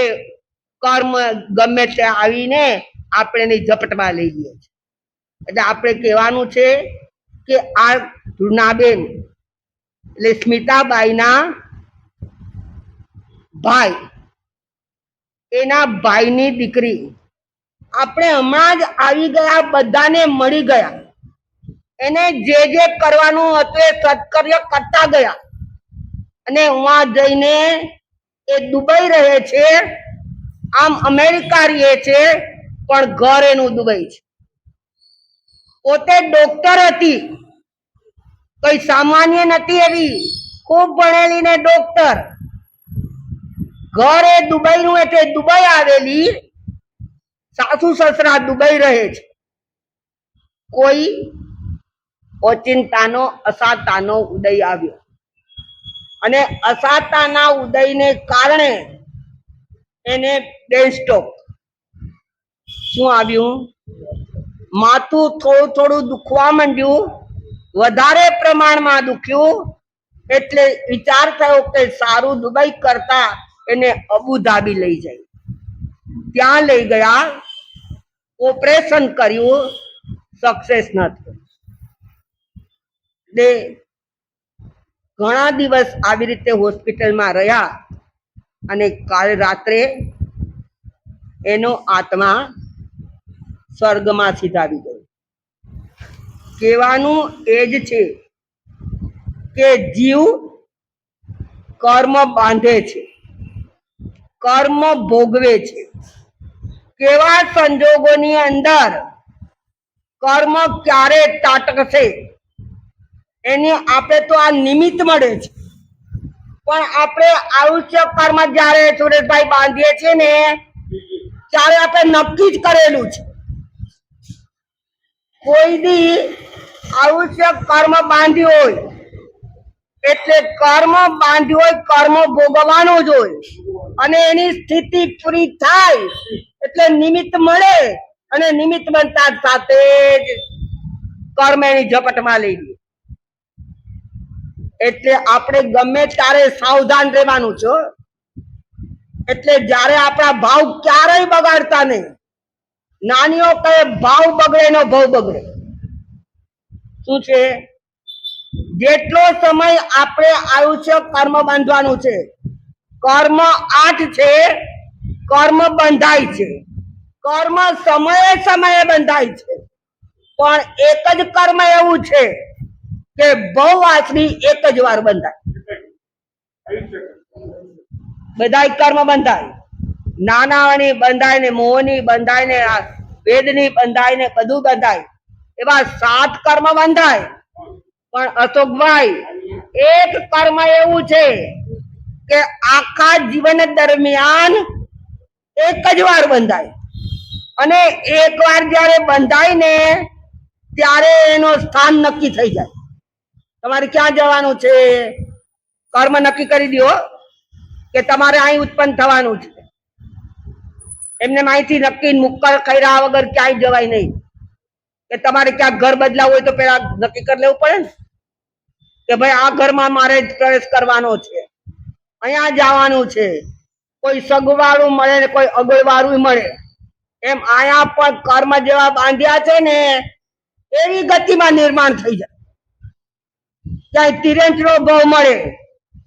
કર્મ ગમે તે આવીને આપણે ઝપટમાં લઈ લઈએ છે. એટલે આપણે કહેવાનું છે કે આ ધૃણાબેન એટલે સ્મિતાબાઈના ભાઈ, એના ભાઈની દીકરી આપણે હમણાં જ આવી ગયા, બધાને મળી ગયા, એને જે કરવાનું હતું એ સત્કર્ય કરતા ગયા અને વહાં જઈને એ દુબઈ રહે છે. આમ અમેરિકા રહે છે પણ ઘર એનું દુબઈ છે. પોતે ડોક્ટર હતી, કઈ સામાન્ય નથી એવી, ખૂબ ભણેલી ને ડોક્ટર. ઘર એ દુબઈ નું એટલે દુબઈ આવેલી, સાસુ સસરા દુબઈ રહે છે. કોઈ ઓચિંતાનો અસાતાનો ઉદય આવ્યો અને અસાતાના ઉદયને કારણે એને બ્રેન સ્ટ્રોક. શું આવ્યું? માથું થોડું દુખવા માંડ્યું, વધારે પ્રમાણમાં દુખ્યું, એટલે વિચાર થયો કે સારું દુબઈ કરતા એને અબુધાબી લઈ જાય. ત્યાં લઈ ગયા, ઓપરેશન કર્યું, સક્સેસ ન થયું. ઘણા દિવસ આવી રીતે હોસ્પિટલમાં રહ્યા અને કાલ રાત્રે એનો આત્મા સ્વર્ગમાં સીધાવી ગયો. કહેવાનું એ જ છે કે જીવ કર્મ બાંધે છે, કર્મ ભોગવે છે. કેવા સંજોગોની અંદર કર્મ ક્યારે તાટકશે એની આપણે તો આ નિમિત્ત મળે છે, પણ આપણે આયુષ્ય કર્મ જયારે સુરેશભાઈ બાંધીએ છીએ ને ત્યારે આપણે નક્કી જ કરેલું છે. કોઈ દી આયુષ્ય કર્મ બાંધ્યું હોય એટલે કર્મ બાંધ્યું હોય, કર્મ ભોગવવાનું જ હોય અને એની સ્થિતિ પૂરી થાય એટલે નિમિત્ત મળે અને નિમિત્ત બનતા સાથે જ કર્મ એની ઝપટમાં લઈ લે. એટલે આપણે ગમે ત્યારે સાવધાન રહેવાનું છે. એટલે જ્યારે આપણા ભાવ ક્યારેય બગાડતા નહીં. નાનીઓ કહે ભાવ બગડે નો ભાવ બગડે. શું છે? જેટલો સમય આપણે આયુષ્ય કર્મ બાંધવાનું છે, કર્મ 8 છે, કર્મ બંધાય છે, કર્મ સમયે બંધાય છે, પણ એક જ કર્મ એવું છે કે બહુ આશરી એક જ વાર બંધાય. બધાય કર્મ બંધાય, નાનાની બંધાય ને, મોહની બંધાય ને, વેદની બંધાય ને, બધું બંધાય. એવા 7 કર્મ બંધાય. પણ અશોકભાઈ, એક કર્મ એવું છે કે આખા જીવન દરમિયાન એક જ વાર બંધાય અને એક વાર જયારે બંધાય ને ત્યારે એનો સ્થાન નક્કી થઈ જાય. તમારે ક્યાં જવાનું છે? કર્મ નક્કી કરી દો કે તમારે અહીં ઉત્પન્ન થવાનું છે. એમને માહિતી નક્કી મુક્કર કર્યા વગર ક્યાંય જવાય નહીં. કે તમારે ક્યાંક ઘર બદલાવું હોય તો પેલા નક્કી કરી લેવું પડે ને કે ભાઈ આ ઘરમાં મારે પ્રવેશ કરવાનો છે, અહીંયા જવાનું છે. કોઈ સગવાળું મળે ને કોઈ અગળવાળું મળે, એમ આયા પણ કર્મ જેવા બાંધ્યા છે ને એવી ગતિમાં નિર્માણ થઈ જાય. ક્યાંય તિરંજનો ભાવ મળે,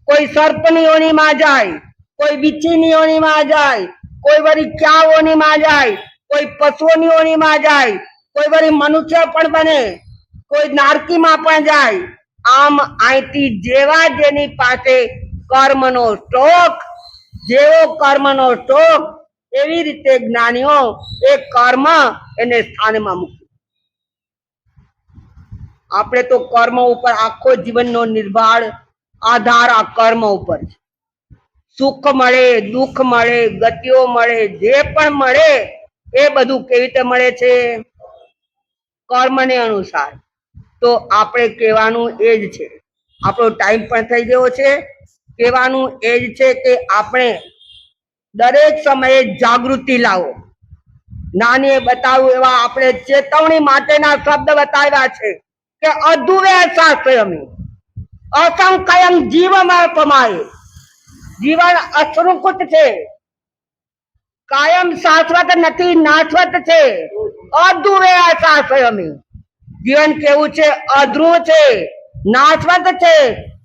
કોઈ સર્પની યોનિમાં જાય, કોઈ વીંછીની યોનિમાં જાય, કોઈ વળી ક્યાઓનીમાં જાય, કોઈ પશુઓની યોનિમાં જાય, કોઈ વળી મનુષ્ય પણ બને, કોઈ નારકીમાં પણ જાય. આમ અહીંથી જેવા જેની પાસે કર્મનો સ્ટોક, જેવો કર્મનો સ્ટોક એવી રીતે જ્ઞાનીઓ એ કર્મ એને સ્થાનમાં મૂક્યું. આપણે તો કર્મ ઉપર આખો જીવનનો નિર્ભર આધાર આ કર્મ ઉપર છે. સુખ મળે, દુઃખ મળે, ગતિઓ મળે, જે પણ મળે એ બધું કેવી રીતે મળે છે? કર્મને અનુસાર. તો આપણે કહેવાનું એ જ છે, આપણો ટાઈમ પણ થઈ ગયો છે. કહેવાનું એ જ છે કે આપણે દરેક સમયે જાગૃતિ લાવો. નાની બતાવું એવા આપણે ચેતવણી માટેના શબ્દ બતાવ્યા છે કે અધુવેશા સ્વયં અસંકયમ જીવમાં કમાય. જીવન અશૃંખિત છે, કાયમ શાશ્વત નથી, નાશવત છે. અધુવેશા સ્વયં જીવન કેવું છે? અધ્રુવ છે, નાશવત છે,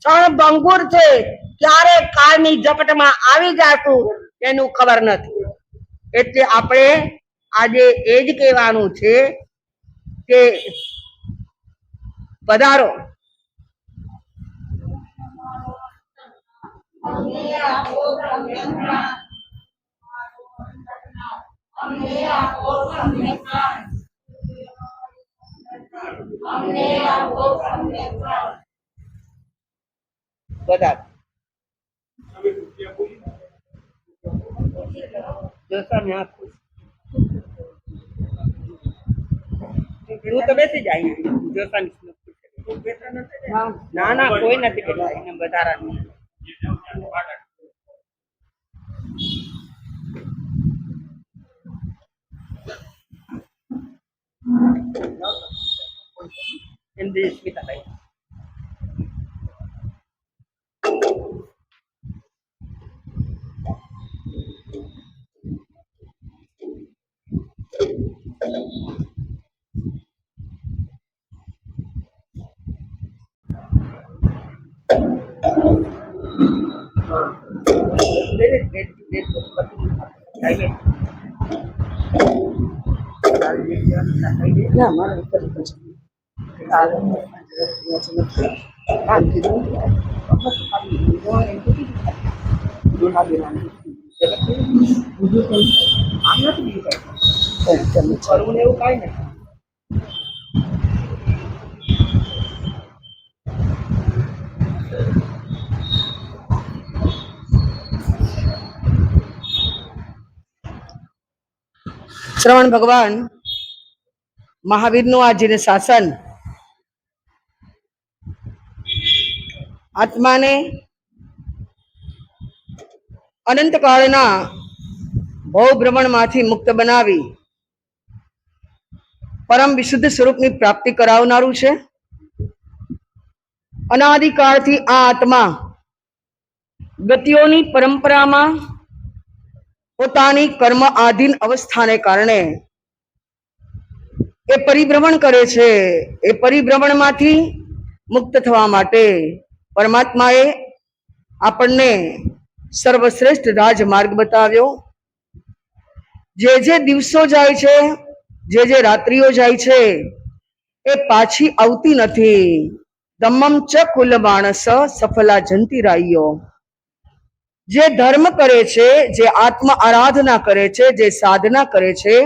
ક્ષણભંગુર છે. ક્યારે કાળની ઝપટમાં આવી જાશું એનું ખબર નથી. એટલે આપણે આજે એ જ કહેવાનું છે કે પધારો. પધારો. તું તો બેસી જાય. ના ના, કોઈ નથી બેઠા, એને વધારાનું. સ્મિતાભાઈ ના મારે કરવું એવું કઈ નથી. શ્રવણ ભગવાન મહાવીરનું આ જે શાસન આત્માને અનંતકાળના ભવભ્રમણમાંથી મુક્ત બનાવી પરમ વિશુદ્ધ સ્વરૂપની પ્રાપ્તિ કરાવનારું છે. અનાદિકાળથી આ આત્મા ગતિઓની પરંપરામાં પોતાની કર્મ આધીન અવસ્થાને કારણે એ પરિભ્રમણ કરે છે. એ પરિભ્રમણમાંથી મુક્ત થવા માટે પરમાત્માએ આપણને સર્વશ્રેષ્ઠ રાજમાર્ગ બતાવ્યો. જે દિવસો જાય છે, જે રાત્રિઓ જાય છે એ પાછી આવતી નથી. ધમ્મમ ચ કુલ માણસ સફલા જંતીરાયો. જે ધર્મ કરે છે, જે આત્મ આરાધના કરે છે, જે સાધના કરે છે,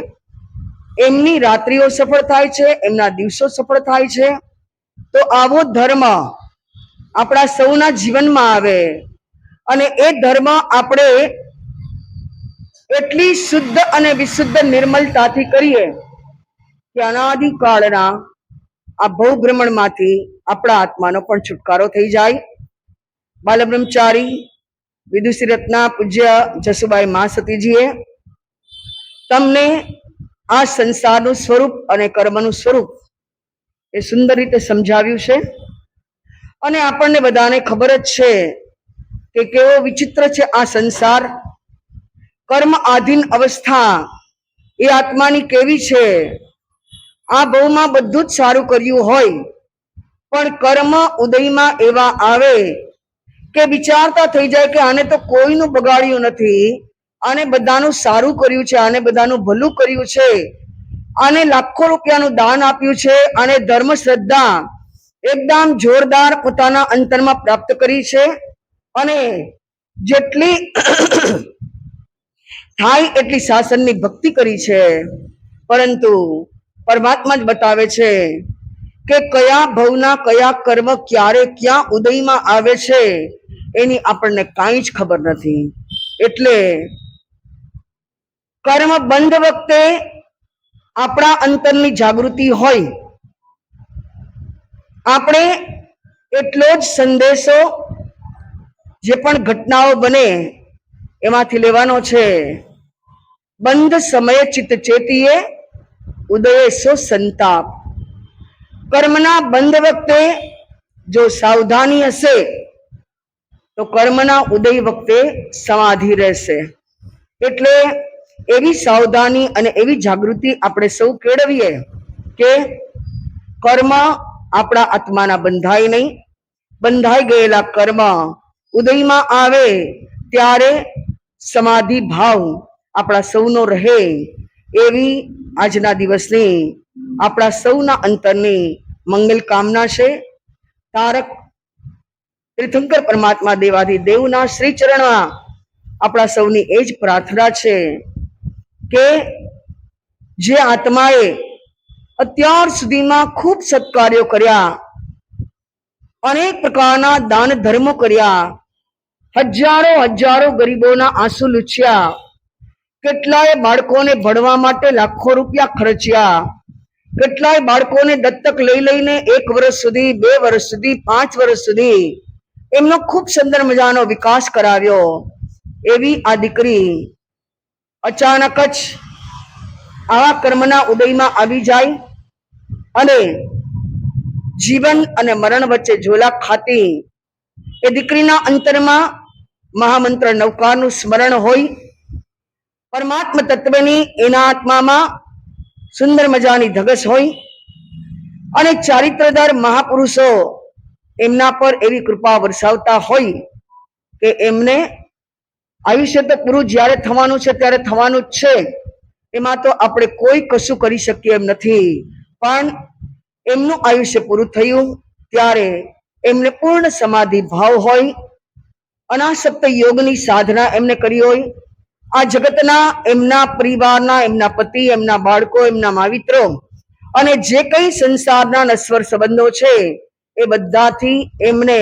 એમની રાત્રિઓ સફળ થાય છે, એમના દિવસો સફળ થાય છે. તો આવો ધર્મ આપણા સૌના જીવનમાં આવે અને એ ધર્મ આપણે એટલી શુદ્ધ અને વિશુદ્ધ નિર્મલતાથી કરીએ કે અનાદિકાળના આ ભવભ્રમણમાંથી આપણા આત્માનો પણ છુટકારો થઈ જાય. બાલબ્રહ્મચારી વિદુષી રત્ના પૂજ્ય જસુબાઈ મહાસતીજીએ તમને આ સંસારનું સ્વરૂપ અને કર્મનું સ્વરૂપ એ સુંદર રીતે સમજાવ્યું છે. અને આપણને બધાને ખબર જ છે કે કેવો વિચિત્ર છે આ સંસાર. કર્મ આધીન અવસ્થા એ આત્માની કેવી છે. આ ભવમાં બધું જ સારું કર્યું હોય પણ કર્મ ઉદયમાં એવા આવે કે વિચારતા થઈ જાય કે આને તો કોઈનું બગાડ્યું નથી, આને બધાનું સારું કર્યું છે, આને બધાનું ભલું કર્યું છે, આને લાખો રૂપિયાનું દાન આપ્યું છે, આને ધર્મ શ્રદ્ધા એકદમ જોરદાર પોતાના અંતરમાં પ્રાપ્ત કરી છે અને જેટલી થાય એટલી શાસનની ભક્તિ કરી છે, પરંતુ પરમાત્મા જ બતાવે છે કે કયા ભવના કયા કર્મ ક્યારે ક્યાં ઉદયમાં આવે છે એની આપણને કાંઈ જ ખબર નથી. એટલે કર્મ બંધ વખતે આપણા અંતરની જાગૃતિ હોય, આપણે એટલો જ સંદેશો જે પણ ઘટનાઓ બને એમાંથી લેવાનો છે. બંધ સમયે ચિત્ત ચેતીએ ઉદયે સો સંતાપ. કર્મના બંધ વખતે જો સાવધાની હશે તો કર્મના ઉદય વખતે સમાધિ રહેશે. એટલે એવી સાવધાની અને એવી જાગૃતિ આપણે સૌ કેળવીએ કે કર્મ આપણા આત્માના બંધાય નહીં. બંધાઈ ગયેલા કર્મ ઉદયમાં આવે ત્યારે સમાધિ ભાવ આપણા સૌનો રહે, એવી આજના દિવસની આપણા સૌના અંતરની મંગલ કામના છે. તારક તીર્થંકર પરમાત્મા દેવાધિદેવના શ્રી ચરણમાં આપણા સૌની એ જ પ્રાર્થના છે કે જે આત્માએ અત્યાર સુધીમાં ખૂબ સત્કાર્યો કર્યા, અનેક પ્રકારના દાન ધર્મો કર્યા, હજારો ગરીબોના આંસુ લૂછ્યા, કેટલાય બાળકોને ભણવા માટે લાખો રૂપિયા ખર્ચ્યા, કેટલાય બાળકોને દત્તક લઈ લઈને 1 વર્ષ સુધી, 2 વર્ષ સુધી, 5 વર્ષ સુધી એમનો ખૂબ સુંદર મજાનો વિકાસ કરાવ્યો, એવી આ દીકરી અચાનક જ આવા કર્મના ઉદયમાં આવી જાય અને જીવન અને મરણ વચ્ચે ઝોલા ખાતી એ દીકરીના અંતરમાં મહામંત્ર નવકારનું સ્મરણ હોય, પરમાત્મા તત્વની એના આત્મામાં સુંદર મજાની ધગસ હોય અને ચારિત્રધર મહાપુરુષો એમના પર એવી કૃપા વરસાવતા હોય કે એમને આયુષ્ય તો પૂરું જ્યારે થવાનું છે ત્યારે થવાનું જ છે, એમાં તો આપણે કોઈ કશું કરી શકીએ એમ નથી. પણ એમનું આયુષ્ય પૂરું થયું ત્યારે એમને પૂર્ણ સમાધિ ભાવ હોય, અનાસક્ત યોગની સાધના એમને કરી હોય, આ જગતના એમના પરિવારના, એમના પતિ, એમના બાળકો, એમના માવિત્રો અને જે કઈ સંસારના નશ્વર સંબંધો છે એ બધાથી એમને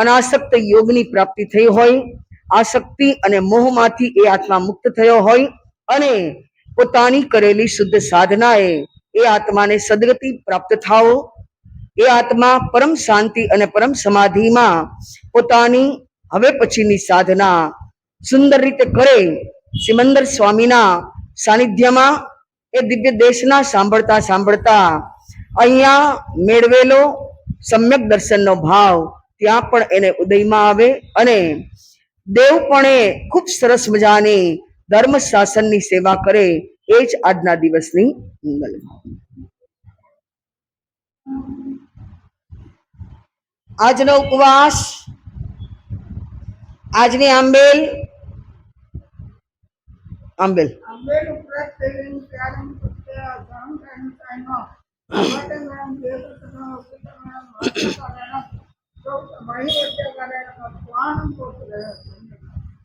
અનાસક્ત યોગની પ્રાપ્તિ થઈ હોય, આસક્તિ અને મોહમાંથી એ આત્મા મુક્ત થયો હોય અને પોતાની કરેલી શુદ્ધ સાધનાએ એ આત્માને સદગતિ પ્રાપ્ત થાવ, એ આત્મા પરમ શાંતિ અને પરમ સમાધિમાં પોતાની હવે પછીની સાધના સુંદર રીતે કરે. સિમંદર સ્વામીના સાનિધ્યમાં એ દિવ્ય દેશના સાંભળતા સાંભળતા અહીંયા મેળવેલો સમ્યક દર્શનનો ભાવ ત્યાં પણ એને ઉદયમાં આવે અને દેવ પણ ખૂબ સરસ મજાની ધર્મ શાસનની સેવા કરે. એ જ આજના દિવસની મંગલ. આજનો ઉપવાસ, આજની આંબેલ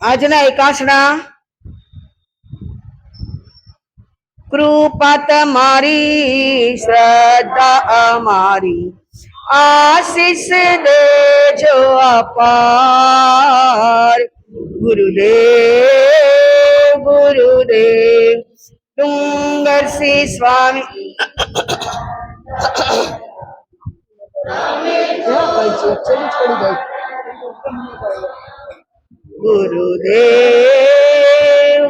આજના એકાસના કૃપા તમારી, શ્રદ્ધા અમારી, આશીષ દેજો અપાર. ગુરુદેવ ગુરુદેવ ડુંગરસિંહ સ્વામી ગુરુદેવ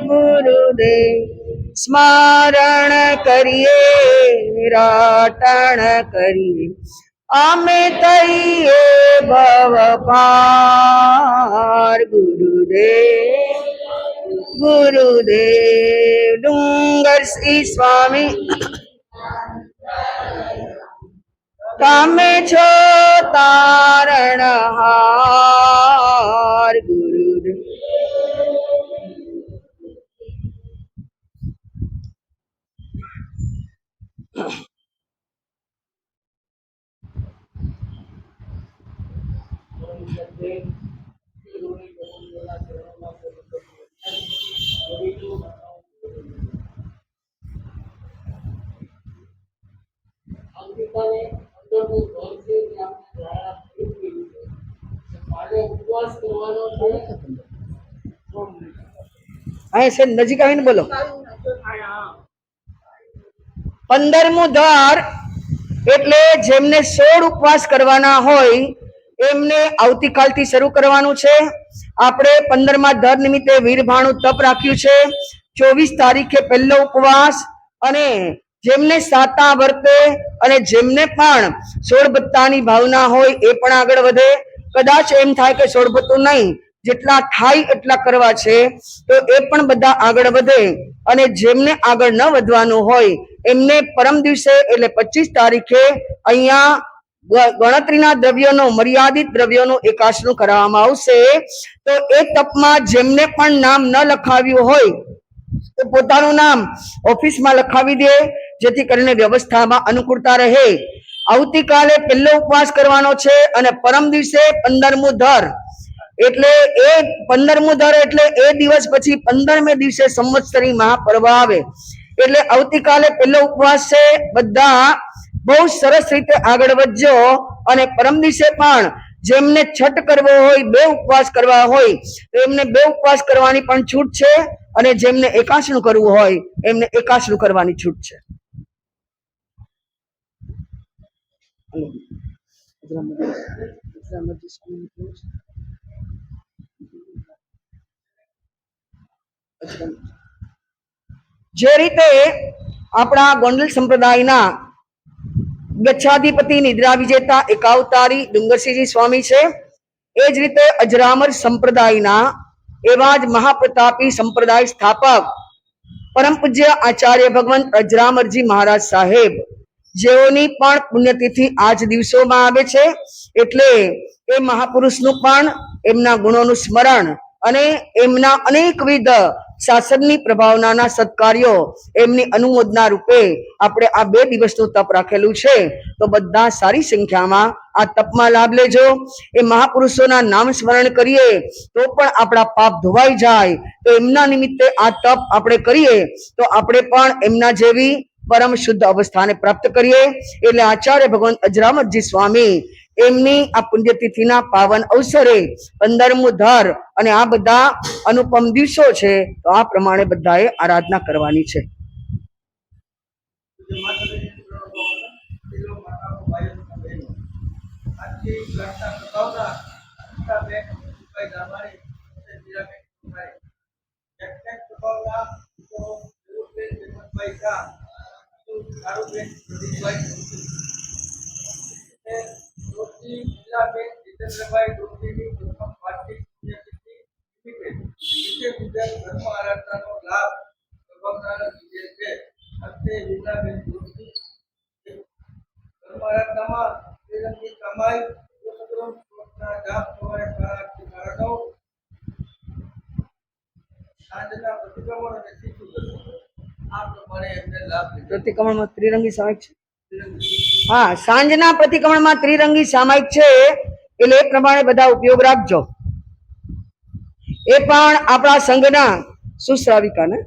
ગુરુદેવ સ્મરણ કરીએ, રટણ કરીએ, અમે થઈએ ભવ પાર. ગુરુદેવ ગુરુદેવ ડુંગરસિંહ સ્વામી તમે છો તારણહાર. ગુરુદેવ અહીંયા છે નજીક આવીને બોલો. 15મું દર એટલે જેમને 16 ઉપવાસ કરવાના હોય એમને આવતીકાલથી શરૂ કરવાનું છે. આપણે 15મા દર નિમિત્તે વીરભાણું તપ રાખ્યું છે. 24 તારીખે પહેલો ઉપવાસ, અને જેમને સાતા વર્તે અને જેમને પણ સોળબત્તાની ભાવના હોય એ પણ આગળ વધે. કદાચ એમ થાય કે સોળબત્તું નહીં, જેટલા થાય એટલા કરવા છે તો એ પણ બધા આગળ વધે. અને જેમને આગળ ન વધવાનું હોય એમને પરમ દિવસે એટલે 25 તારીખે અહીંયા ગણતરીના દ્રવ્યોનો, મર્યાદિત દ્રવ્યોનું એકાસનું કરવામાં આવશે. તો એ તપમાં જેમને પણ નામ ન લખાવ્યું હોય તો પોતાનું નામ ઓફિસમાં લખાવી દે, જેથી કરીને વ્યવસ્થામાં અનુકૂળતા રહે. આવતીકાલે પહેલો ઉપવાસ કરવાનો છે અને પરમ દિવસે 15મું દર એટલે એ 15મું દર એટલે એ દિવસ પછી 15મે દિવસે સંવત્સરી મહાપર્વ આવે. એટલે આવતીકાલે પહેલો ઉપવાસ છે. બધા બહુ સરસ રીતે આગળ વધજો. અને પરમ દિવસે પણ જેમને છઠ કરવો હોય, 2 ઉપવાસ કરવા હોય તો એમને 2 ઉપવાસ કરવાની પણ છૂટ છે. અને જેમને એકાસનું કરવું હોય એમને એકાસનું કરવાની છૂટ છે. જે રીતે આપણા ગોંડલ સંપ્રદાયના ગચ્છાધિપતિ નિદ્રા વિજેતા એકાવતારી ડુંગરસિંહજી સ્વામી છે, એ જ રીતે અજરામર સંપ્રદાયના એવા જ મહાપ્રતાપી સંપ્રદાય સ્થાપક પરમ પૂજ્ય આચાર્ય ભગવંત અજરામરજી મહારાજ સાહેબ, જેઓની પણ પુણ્યતિથિ આજ દિવસોમાં આવે છે. એટલે એ મહાપુરુષનું પણ એમના ગુણોનું સ્મરણ અને એમના અનેકવિધ શાસનની પ્રભાવનાના સત્કાર્યો એમની અનુમોદના રૂપે આપણે આ 2 દિવસનું તપ રાખેલું છે. તો બધા સારી સંખ્યામાં આ તપમાં લાભ લેજો. એ મહાપુરુષોના નામ સ્મરણ કરીએ તો પણ આપણા પાપ ધોવાઈ જાય. તો એમના નિમિત્તે આ તપ આપણે કરીએ તો આપણે પણ એમના જેવી પરમ શુદ્ધ અવસ્થાને પ્રાપ્ત કરીએ. એટલે આચાર્ય ભગવાન અજરામરજી સ્વામી એમની આ પુણ્યતિથિના પાવન અવસરે 15મું દર અને આ બધા અનુપમ દિવસો છે. તો આ પ્રમાણે બધાએ આરાધના કરવાની છે. પ્રતિક્રમણમાં ત્રિરંગી સામાયિક છે. હા, સાંજના પ્રતિક્રમણમાં ત્રિરંગી સામાયિક છે. એટલે એ પ્રમાણે બધા ઉપયોગ રાખજો. એ પણ આપણા સંઘના સુશ્રાવિકા ને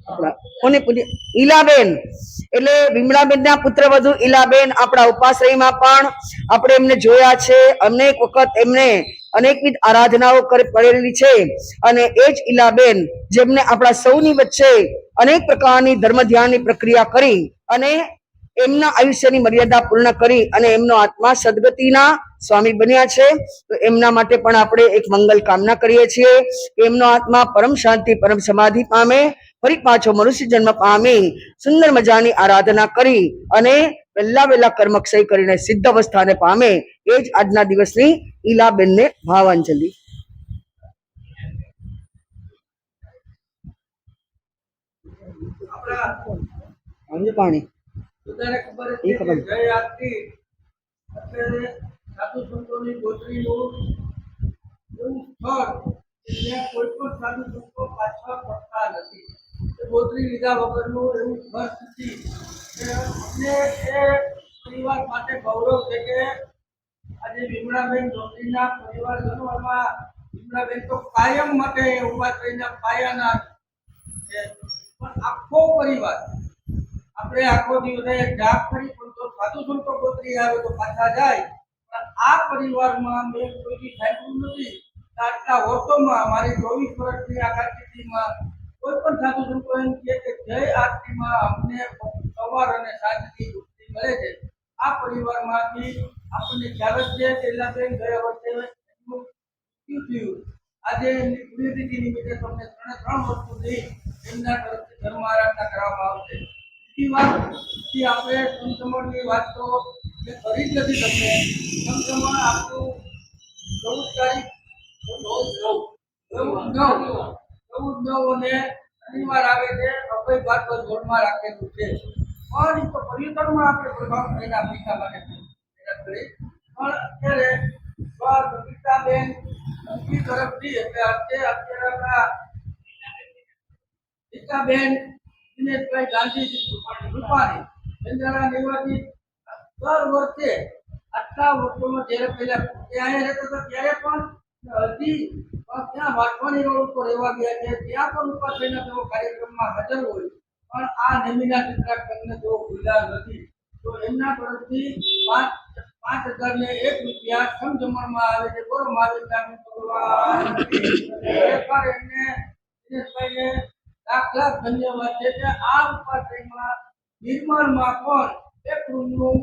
આપણા કોને પૂજ્ય ઈલાબેન, એટલે વિમળાબેનના પુત્રવધુ ઈલાબેન આપણા ઉપાશ્રયમાં પણ આપણે એમને જોયા છે. અનેક વખત એમને અનેકવિધ આરાધનાઓ કરેલી છે. અને એ જ ઈલાબેન જેમને આપણા સૌની વચ્ચે અનેક પ્રકારની ધર્મ ધ્યાનની પ્રક્રિયા કરી અને એમના આયુષ્યની મર્યાદા પૂર્ણ કરી અને એમનો આત્મા સદગતિના સ્વામી બન્યા છે. તો એમના માટે પણ આપણે એક મંગલ કામના કરીએ છીએ. એમનો આત્મા પરમ શાંતિ, પરમ સમાધિ પામે, ફરી પાછો મનુષ્ય જન્મ પામી સુંદર મજાની આરાધના કરી અને વહેલા કર્મક્ષય કરીને સિદ્ધ અવસ્થાને પામે. એ જ આજના દિવસની ઈલાબેનને ભાવાંજલિ. પાણી એ ખબર સાધુ સંતોની ગોત્રીનું એવું સ્થળ કોઈ પણ સાધુ સંતો પાછા પડતા નથી. ગોત્રી લીધા વગરનું એવું ઘર નથી. અમને એ પરિવાર માટે ગૌરવ છે કે આજે વિમળાબેન જોશીના પરિવારજનોમાં વિમળાબેન તો કાયમ માટે ઉપાશ્રયના પાયાના છે. પણ આખો પરિવાર આપણે આખો દિવસે જાપ કરી પણ તો સાધુ સંતો ગોત્રી આવે તો પાછા જાય. આ પરિવારમાં મેં કોઈ સાંભળ્યું નથી આટલા વર્ષોમાં મારી 24 વર્ષની આ કારકિર્દીમાં કોઈ પણ સાધુ સંતો એમ કહે કે જય આરતીમાં અમને સવાર અને સાંજની મુક્તિ મળે છે. આ પરિવારમાંથી આપણને ખ્યાલ જ છે કે એલાબેન ગયા વર્ષે એમનું મૃત્યુ થયું. આજે એમની પુણ્યતિથિ નિમિત્તે તમને 3 વસ્તુની એમના તરફથી ધર્મ આરાધના કરવામાં આવશે. બીજી વાત, જે આપણે સંક્રમણની વાત તો મેં કરી જ નથી તમને. સંક્રમણ આપણું 14 તારીખ 14/9 અને શનિવાર આવે છે. અભય ભાગવત હોલમાં રાખેલું છે. પણ એ તો પરિસરમાં આપણે પ્રભાવ એના પૈસા માટે મહેનત કરી. પણ અત્યારે ગીતાબેન અંકી તરફથી એટલે અત્યારે આપણા ગીતાબેન દિનેશભાઈ ગાંધી રૂપાણી એમના નિવાસી દર વર્ષે આટલા વર્ષોમાં જ્યારે પહેલા ત્યાં રહેતા હતા ત્યારે પણ હજી ત્યાં વાસવાણી રોડ ઉપર રહેવા ગયા છે. ત્યાં પણ ઉપાસના તેઓ કાર્યક્રમમાં હાજર હોય. પણ આ નેમિના ચિત્રાંકનને તેઓ ભૂલ્યા નથી. તો એમના તરફથી 5,001 રૂપિયા સમજમણમાં આવે છે. બોલો મહાવીર સ્વામી ભગવાન ખરેખર એમને દિનેશભાઈને લાખ ધન્યવાદ છે કે આ ઉપાસનામાં નિર્માણમાં પણ એક રૂમનું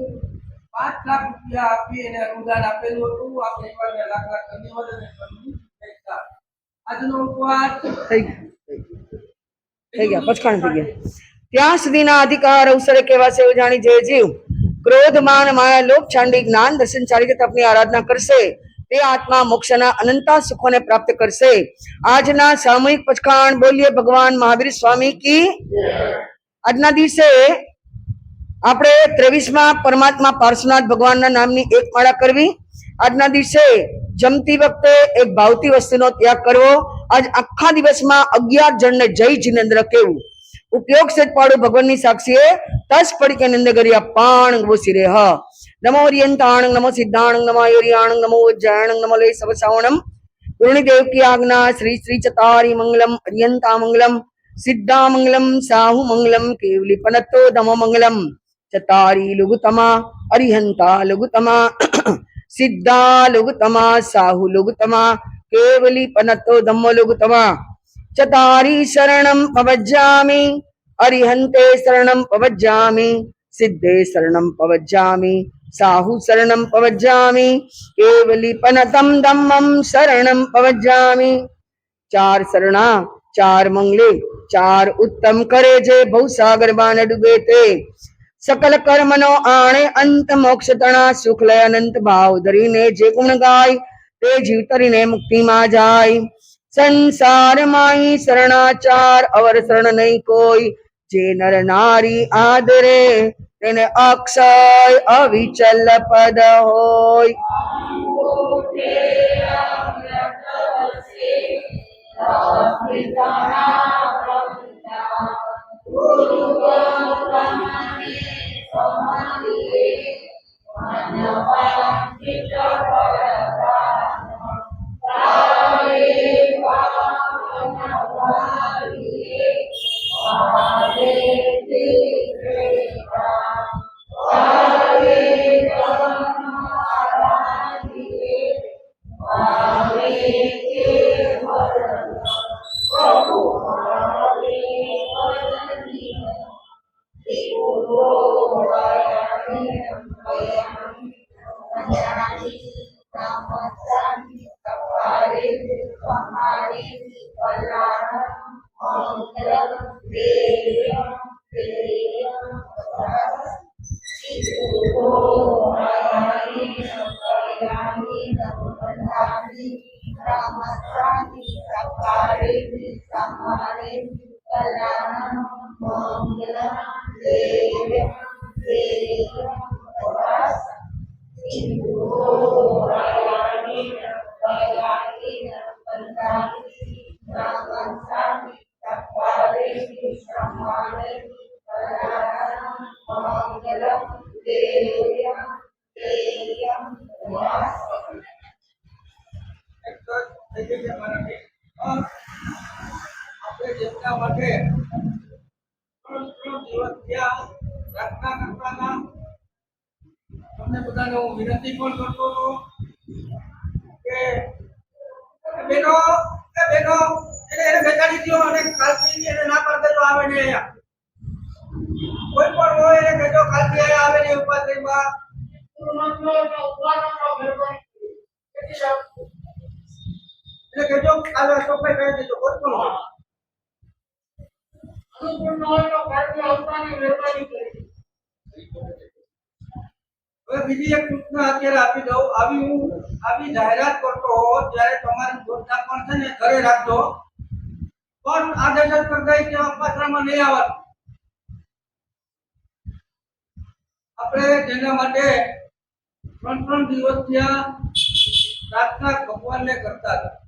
5 લાખ રૂપિયા આપી એને અનુદાન આપેલું હતું. આ પરિવારને લાખ ધન્યવાદ અને આજનો ઉપવાસ થઈ ગયા પચકાણ થઈ ગયા. ત્યાં સુધીના અધિકાર અવસરે કેવા છે એવું જાણી જે જીવ ક્રોધ માન માયા લોભ ચાંડી જ્ઞાન દર્શન ચારિત્ર તપની આરાધના કરશે તે આત્મા મોક્ષના અનંતા સુખોને પ્રાપ્ત કરશે. આજના સામૂહિક પચકાણ બોલીએ ભગવાન મહાવીર સ્વામી કી. આજના દિવસે આપણે 23માં પરમાત્મા પાર્શ્વનાથ ભગવાનના નામની એક માળા કરવી. આજના દિવસે જમતી વખતે એક ભાવતી વસ્તુનો ત્યાગ કરવો. આજ આખા દિવસમાં 11 જણને જય જીનેન્દ્ર કેવું. ઉપયોગ સેજ પાડું ભગવાનની સાક્ષીએ તસ પડી કે નિંદ કર્યા પાણ ગોસી રે હ. નમો ઓરિયંતાણંગ નમો સિદ્ધાણંગ નમો યોરિયાણંગ નમો ઉજ્જૈણંગ નમો લય સવસાવણમ. ગુરુણીદેવ કી આજ્ઞા શ્રી શ્રી ચતારી મંગલમ અરિયંતા મંગલમ સિદ્ધા મંગલમ સાહુ મંગલમ કેવલી પનતો ધમો મંગલમ. ચતારી લુગુતમા અરિહંતા લુગુતમા સિદ્ધા લુગુતમા સાહુ લુગુતમા કેવલી પનતો ધમ્મો લુગુતમા. ચતારી શરણમ પવજ્જામિ અરિહંતે શરણમ પવજ્જામિ સિદ્ધે શરણમ પવજ્જામિ સાહુ શરણમ પવજ્જામિ કેવલી પનતમ ધમ્મમ શરણમ પવજ્જામિ. 4 શરણા 4 મંગલે 4 ઉત્તમ કરે જે ભવસાગર બાન ડૂબે તે. સકલ કર્મનો આણે અંત મોક્ષ તણા સુખ લય અનંત ભાવ ધરીને જે ગુણ ગાય તે જીવ તરીને મુક્તિમાં જાય. સંસારમાં શરણાચાર અવર શરણ નહીં કોઈ. જે નર નારી આદરે તેને અક્ષય અવિચલ પદ હોય. આપણે જેમના માટે 3 દિવસ ત્યાં પ્રાર્થના કરતા તમને બધાને હું વિનંતી પણ કરતો હતો કે બહેનો એને બેસાડી દો અને કાલથી એને ના પાડી દેજો આવે ને અહીંયા કોઈ પણ હોય એને કહેજો કાલથી અહીંયા આવે ને ઉપાધ્યાયમાં એને કહેજો કાલે અશોકભાઈ કહી દેજો કોઈ પણ હોય હવે બીજી એક સૂચના અત્યારે આપી દઉં આવી જાહેરાત કરતો હો ત્યારે તમારી યોજના પણ છે ને ઘરે રાખજો પણ આદેશ સ્પર્ધા કેવા પાત્રમાં નહીં આવવાનું આપણે જેના માટે 3 દિવસ ત્યાં પ્રાર્થના ભગવાનને કરતા હતા